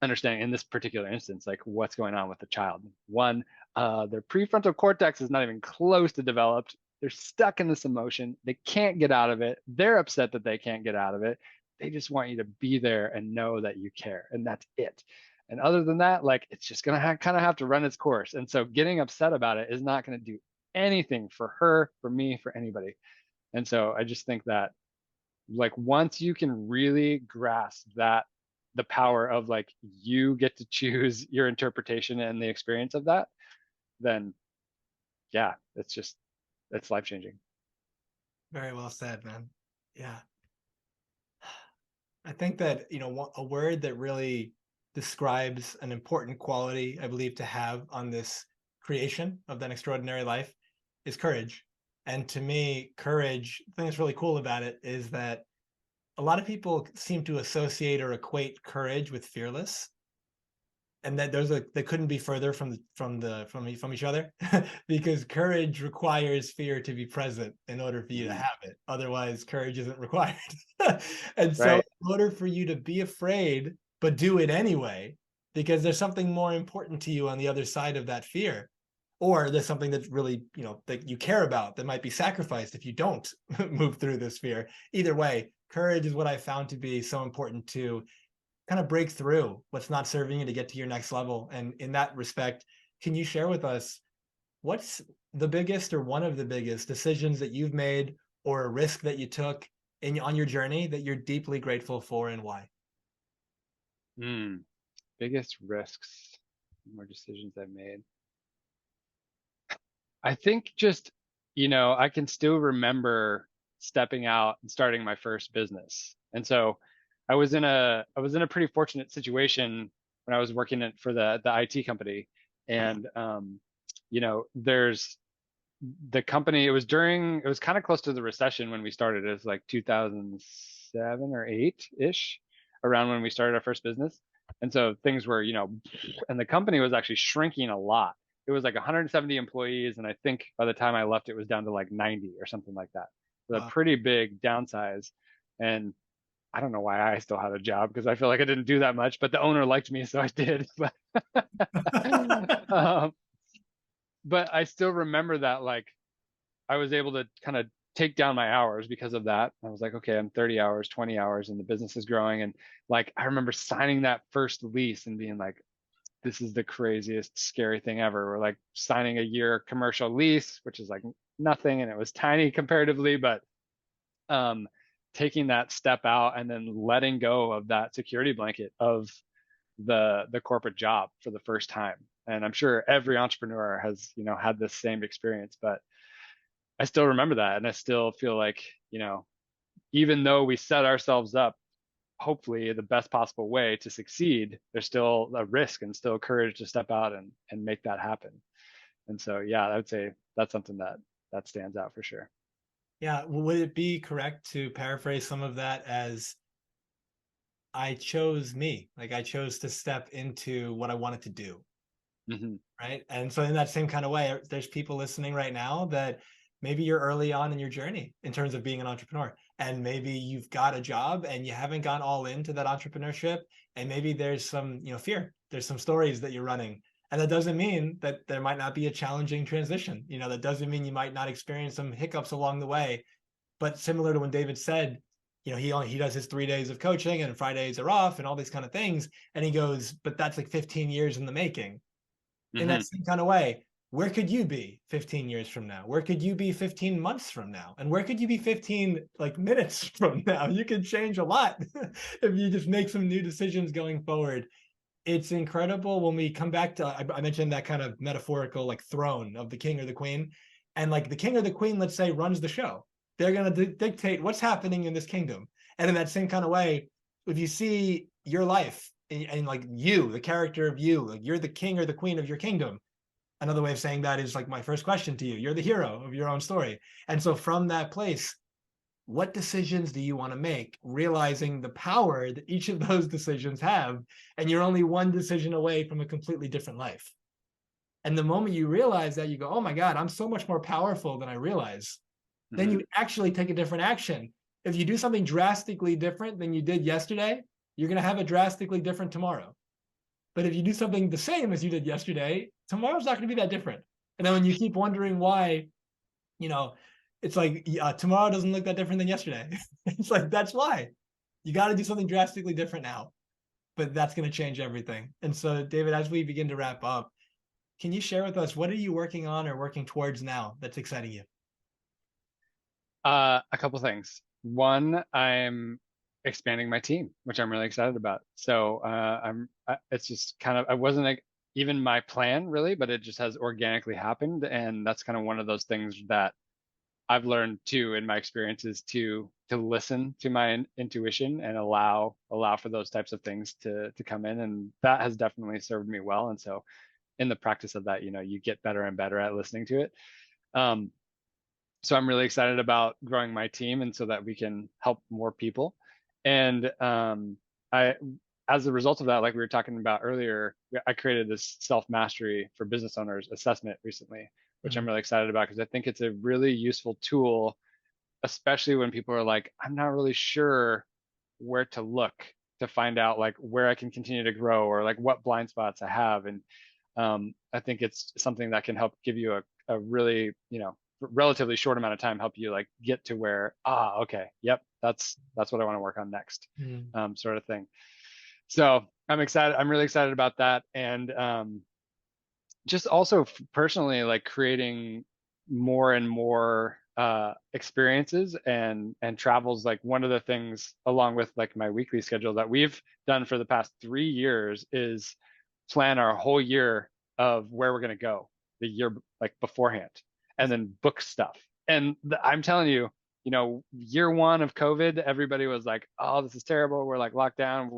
Speaker 2: understanding in this particular instance, like what's going on with the child. One, their prefrontal cortex is not even close to developed. They're stuck in this emotion. They can't get out of it. They're upset that they can't get out of it. They just want you to be there and know that you care, and that's it. And other than that, like it's just gonna kind of have to run its course. And so getting upset about it is not going to do anything for her, for me, for anybody. And so I just think that like once you can really grasp that, the power of like you get to choose your interpretation and the experience of that, then yeah, it's life changing.
Speaker 1: Very well said, man. Yeah. I think that, a word that really describes an important quality, I believe, to have on this creation of that extraordinary life is courage. And to me, courage, the thing that's really cool about it is that a lot of people seem to associate or equate courage with fearless, and that they couldn't be further from each other, because courage requires fear to be present in order for you to have it. Otherwise, courage isn't required. And so,
Speaker 2: Right.
Speaker 1: in order for you to be afraid but do it anyway, because there's something more important to you on the other side of that fear, or there's something that's really, that you care about that might be sacrificed if you don't move through this fear. Either way, courage is what I found to be so important to kind of break through what's not serving you to get to your next level. And in that respect, can you share with us what's the biggest or one of the biggest decisions that you've made or a risk that you took on your journey that you're deeply grateful for, and why?
Speaker 2: Mm, biggest risks or decisions I've made. I think just, I can still remember stepping out and starting my first business. And so I was in a pretty fortunate situation when I was working for the IT company. And there's the company, it was kind of close to the recession when we started. It was like 2007 or 8-ish, around when we started our first business. And so things were, and the company was actually shrinking a lot. It was like 170 employees, and I think by the time I left, it was down to like 90 or something like that. So a
Speaker 1: Wow.
Speaker 2: pretty big downsize. And I don't know why I still had a job, because I feel like I didn't do that much, but the owner liked me, so I did. Um, but I still remember that, like, I was able to kind of take down my hours because of that. I was like, okay, I'm 30 hours, 20 hours, and the business is growing. And like, I remember signing that first lease and being like, this is the craziest, scary thing ever. We're like signing a year commercial lease, which is like nothing. And it was tiny comparatively, but um, taking that step out and then letting go of that security blanket of the corporate job for the first time. And I'm sure every entrepreneur has, had this same experience, but I still remember that. And I still feel like, even though we set ourselves up, hopefully the best possible way to succeed, there's still a risk and still courage to step out and make that happen. And so, yeah, I would say that's something that stands out for sure.
Speaker 1: Yeah. Would it be correct to paraphrase some of that as I chose me? Like I chose to step into what I wanted to do.
Speaker 2: Hmm.
Speaker 1: Right. And so, in that same kind of way, there's people listening right now that maybe you're early on in your journey in terms of being an entrepreneur. And maybe you've got a job and you haven't gone all into that entrepreneurship. And maybe there's some, fear. There's some stories that you're running. And that doesn't mean that there might not be a challenging transition. That doesn't mean you might not experience some hiccups along the way. But similar to when David said, he does his 3 days of coaching and Fridays are off and all these kind of things. And he goes, but that's like 15 years in the making. In
Speaker 2: Hmm.
Speaker 1: that same kind of way, where could you be 15 years from now? Where could you be 15 months from now? And where could you be 15 like minutes from now? You could change a lot if you just make some new decisions going forward. It's incredible when we come back to, I mentioned that kind of metaphorical like throne of the king or the queen. And like the king or the queen, let's say, runs the show. They're going to dictate what's happening in this kingdom. And in that same kind of way, if you see your life and like you, the character of you, like you're the king or the queen of your kingdom. Another way of saying that is like my first question to you. You're the hero of your own story. And so from that place, what decisions do you want to make, realizing the power that each of those decisions have, and you're only one decision away from a completely different life. And the moment you realize that, you go, oh my God, I'm so much more powerful than I realize. Then
Speaker 2: Hmm.
Speaker 1: you actually take a different action. If you do something drastically different than you did yesterday, you're going to have a drastically different tomorrow. But if you do something the same as you did yesterday, tomorrow's not going to be that different. And then when you keep wondering why, you know, it's like tomorrow doesn't look that different than yesterday. It's like that's why you got to do something drastically different now. But that's going to change everything. And so, David, as we begin to wrap up, can you share with us what are you working on or working towards now that's exciting you?
Speaker 2: A couple things. One, I'm expanding my team, which I'm really excited about. So it's just kind of, I wasn't like, even my plan really, but it just has organically happened. And that's kind of one of those things that I've learned too in my experiences to listen to my intuition and allow for those types of things to come in, and that has definitely served me well. And so in the practice of that, you get better and better at listening to it. Um, so I'm really excited about growing my team and so that we can help more people. And I, as a result of that, like we were talking about earlier, I created this self mastery for business owners assessment recently, which I'm
Speaker 1: Mhm.
Speaker 2: really excited about because I think it's a really useful tool, especially when people are like, I'm not really sure where to look to find out like where I can continue to grow or like what blind spots I have. And I think it's something that can help give you a really, relatively short amount of time, help you like get to where, okay, yep, that's what I want to work on next,
Speaker 1: Mm.
Speaker 2: sort of thing. So I'm excited. I'm really excited about that. And just also personally, like creating more and more experiences and travels. Like one of the things along with like my weekly schedule that we've done for the past 3 years is plan our whole year of where we're going to go the year like beforehand, and then book stuff. And I'm telling you, year one of COVID, everybody was like, oh, this is terrible, we're like locked down.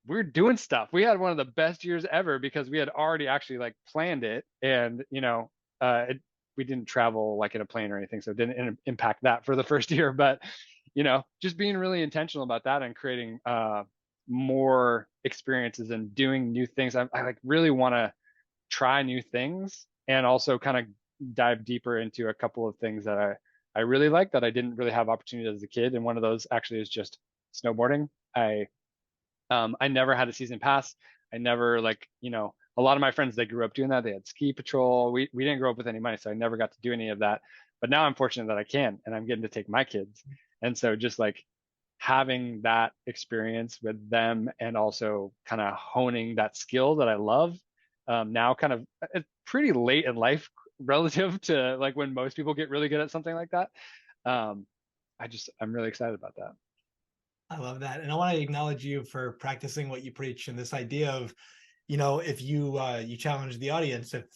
Speaker 2: We're doing stuff. We had one of the best years ever because we had already actually like planned it, and we didn't travel like in a plane or anything, so it didn't impact that for the first year. But just being really intentional about that and creating more experiences and doing new things. I like really want to try new things and also kind of dive deeper into a couple of things that I really like that I didn't really have opportunity as a kid. And one of those actually is just snowboarding. I never had a season pass. I never a lot of my friends, they grew up doing that. They had ski patrol. We didn't grow up with any money, so I never got to do any of that. But now I'm fortunate that I can, and I'm getting to take my kids. And so just like having that experience with them and also kind of honing that skill that I love, now kind of pretty late in life relative to like when most people get really good at something like that. Um, I'm really excited about that.
Speaker 1: I love that. And I want to acknowledge you for practicing what you preach and this idea of, if you challenge the audience, if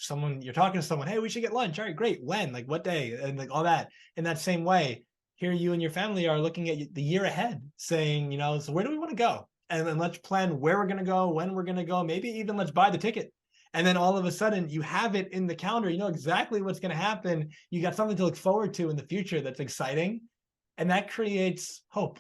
Speaker 1: you're talking to someone, hey, we should get lunch. All right, great. When? Like what day? And like all that. In that same way, here you and your family are looking at the year ahead, saying, so where do we want to go? And then let's plan where we're going to go, when we're going to go, maybe even let's buy the ticket. And then all of a sudden you have it in the calendar. You know exactly what's going to happen. You got something to look forward to in the future that's exciting. And that creates hope.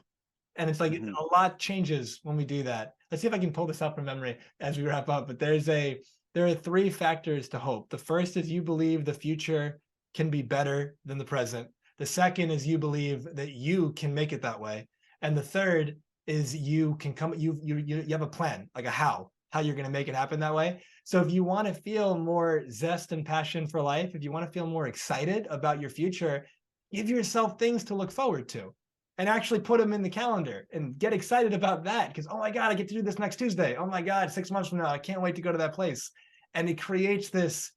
Speaker 1: And it's like
Speaker 2: Mm-hmm.
Speaker 1: a lot changes when we do that. Let's see if I can pull this up from memory as we wrap up. But there are 3 factors to hope. The first is you believe the future can be better than the present. The second is you believe that you can make it that way. And the third is you have a plan, like a how you're going to make it happen that way. So if you want to feel more zest and passion for life, if you want to feel more excited about your future, give yourself things to look forward to and actually put them in the calendar and get excited about that. Because, oh my God, I get to do this next Tuesday. Oh my God, 6 months from now, I can't wait to go to that place. And it creates this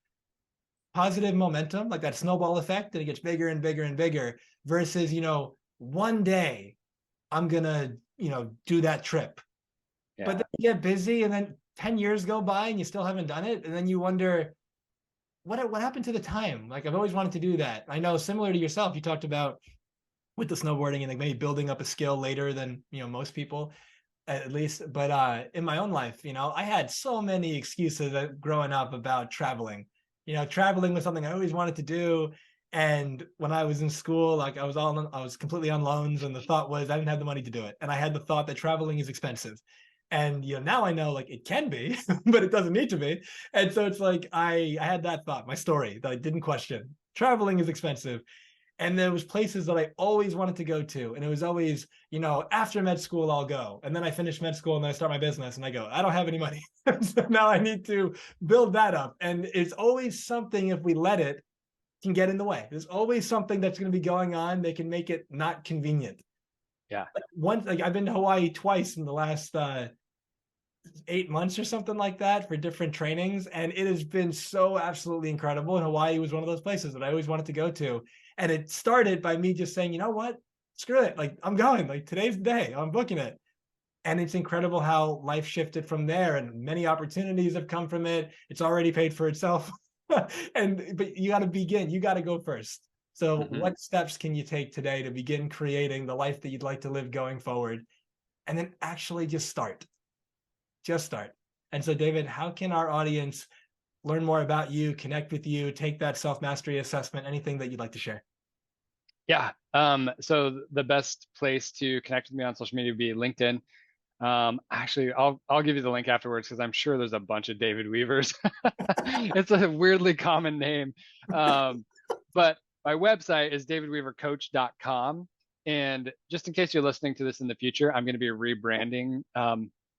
Speaker 1: positive momentum, like that snowball effect, and it gets bigger and bigger and bigger versus, one day I'm going to, do that trip.
Speaker 2: Yeah.
Speaker 1: But then you get busy and then 10 years go by and you still haven't done it. And then you wonder, what happened to the time? Like I've always wanted to do that. I know similar to yourself, you talked about with the snowboarding and like maybe building up a skill later than most people at least. But in my own life, I had so many excuses growing up about traveling. Traveling was something I always wanted to do. And when I was in school, like I was completely on loans, and the thought was I didn't have the money to do it. And I had the thought that traveling is expensive. And now I know like it can be, but it doesn't need to be. And so it's like I had that thought, my story that I didn't question. Traveling is expensive. And there was places that I always wanted to go to. And it was always, after med school, I'll go. And then I finish med school and then I start my business and I go, I don't have any money. So now I need to build that up. And it's always something, if we let it, can get in the way. There's always something that's going to be going on that can make it not convenient.
Speaker 2: Yeah.
Speaker 1: Like I've been to Hawaii twice in the last 8 months or something like that for different trainings. And it has been so absolutely incredible. And Hawaii was one of those places that I always wanted to go to. And it started by me just saying, you know what? Screw it. Like I'm going, like today's the day, I'm booking it. And it's incredible how life shifted from there and many opportunities have come from it. It's already paid for itself. But you got to begin, you got to go first. So what steps can you take today to begin creating the life that you'd like to live going forward? And then actually just start. Just start. And so, David, how can our audience learn more about you, connect with you, take that self-mastery assessment, anything that you'd like to share?
Speaker 2: Yeah. So the best place to connect with me on social media would be LinkedIn. Actually, I'll give you the link afterwards because I'm sure there's a bunch of David Weavers. It's a weirdly common name. But my website is davidweavercoach.com. And just in case you're listening to this in the future, I'm going to be rebranding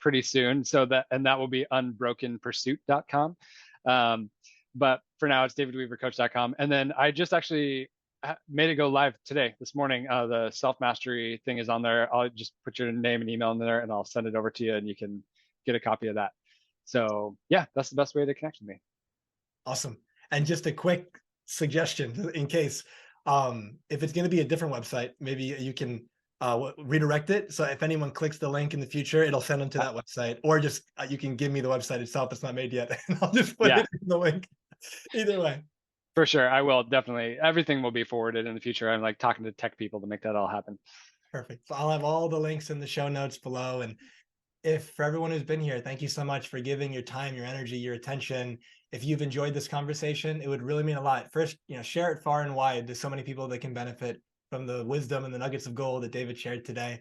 Speaker 2: pretty soon. That will be unbrokenpursuit.com. But for now, it's davidweavercoach.com. And then I just actually made it go live this morning. The self-mastery thing is on there. I'll just put your name and email in there and I'll send it over to you and you can get a copy of that. So yeah, that's the best way to connect with me.
Speaker 1: Awesome. And just a quick suggestion in case, if it's going to be a different website, maybe you can redirect it. So if anyone clicks the link in the future, it'll send them to that website, or just you can give me the website itself. It's not made yet. And I'll just put it in the link. Either way.
Speaker 2: For sure. I will definitely. Everything will be forwarded in the future. I'm like talking to tech people to make that all happen.
Speaker 1: Perfect. So I'll have all the links in the show notes below. And if for everyone who's been here, thank you so much for giving your time, your energy, your attention. If you've enjoyed this conversation, it would really mean a lot. First, share it far and wide to so many people that can benefit from the wisdom and the nuggets of gold that David shared today.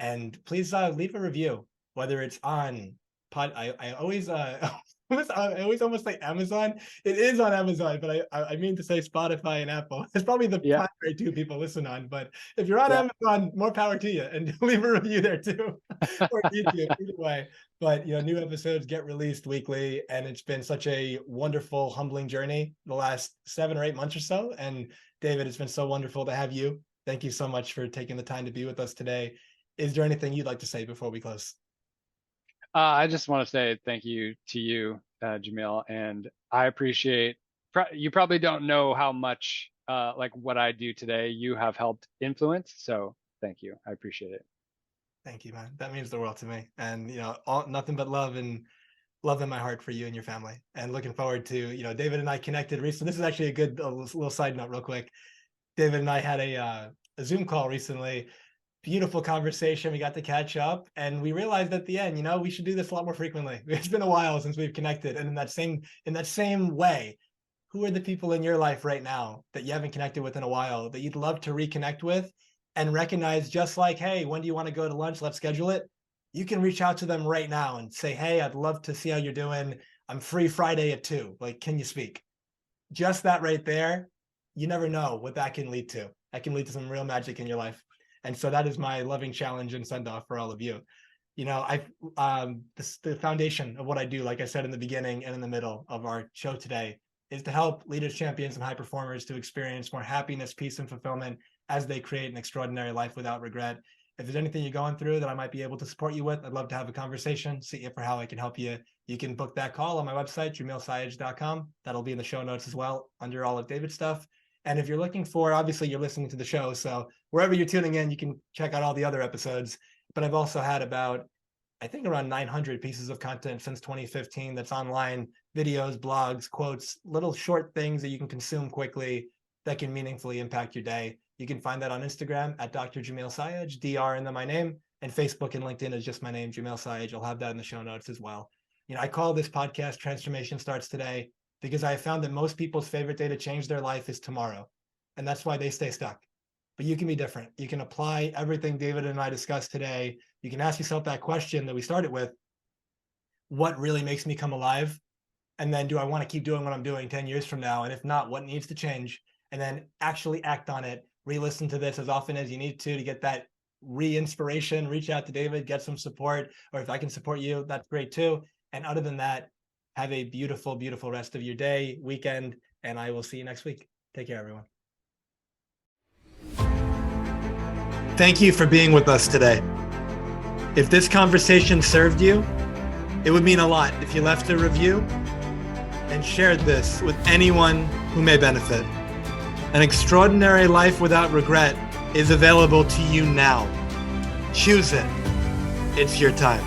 Speaker 1: And please leave a review, whether it's on I always almost say Amazon. It is on Amazon, but I mean to say Spotify and Apple. It's probably the primary two people listen on. But if you're on Amazon, more power to you, and leave a review there too, or YouTube, either way. But new episodes get released weekly, and it's been such a wonderful, humbling journey the last 7 or 8 months or so. And David, it's been so wonderful to have you. Thank you so much for taking the time to be with us today. Is there anything you'd like to say before we close?
Speaker 2: I just want to say thank you to you, Jamil, and I appreciate. You probably don't know how much like what I do today you have helped influence. So thank you. I appreciate it.
Speaker 1: Thank you, man. That means the world to me. And nothing but love in my heart for you and your family. And looking forward to David and I connected recently. This is actually a good little side note, real quick. David and I had a Zoom call recently. Beautiful conversation. We got to catch up, and we realized at the end, we should do this a lot more frequently. It's been a while since we've connected. And in that same way, who are the people in your life right now that you haven't connected with in a while that you'd love to reconnect with, and recognize, just like, hey, when do you want to go to lunch? Let's schedule it. You can reach out to them right now and say, hey, I'd love to see how you're doing. I'm free Friday at 2. Like, can you speak? Just that right there. You never know what that can lead to. That can lead to some real magic in your life. And so that is my loving challenge and send off for all of you. The foundation of what I do, like I said in the beginning and in the middle of our show today, is to help leaders, champions, and high performers to experience more happiness, peace, and fulfillment as they create an extraordinary life without regret. If there's anything you're going through that I might be able to support you with, I'd love to have a conversation, see if or how I can help you. You can book that call on my website, jamilsayed.com. That'll be in the show notes as well, under all of David's stuff. And if you're looking for, obviously you're listening to the show, so wherever you're tuning in, you can check out all the other episodes. But I've also had about, I think, around 900 pieces of content since 2015 that's online, videos, blogs, quotes, little short things that you can consume quickly that can meaningfully impact your day. You can find that on Instagram at Dr. Jamil Sayed, DR and then my name, and Facebook and LinkedIn is just my name, Jamil Sayed. I'll have that in the show notes as well. I call this podcast Transformation Starts Today, because I have found that most people's favorite day to change their life is tomorrow. And that's why they stay stuck. But you can be different. You can apply everything David and I discussed today. You can ask yourself that question that we started with. What really makes me come alive? And then, do I want to keep doing what I'm doing 10 years from now? And if not, what needs to change? And then actually act on it. Re-listen to this as often as you need to get that re-inspiration. Reach out to David, get some support. Or if I can support you, that's great too. And other than that, have a beautiful, beautiful rest of your day, weekend, and I will see you next week. Take care, everyone. Thank you for being with us today. If this conversation served you, it would mean a lot if you left a review and shared this with anyone who may benefit. An extraordinary life without regret is available to you now. Choose it. It's your time.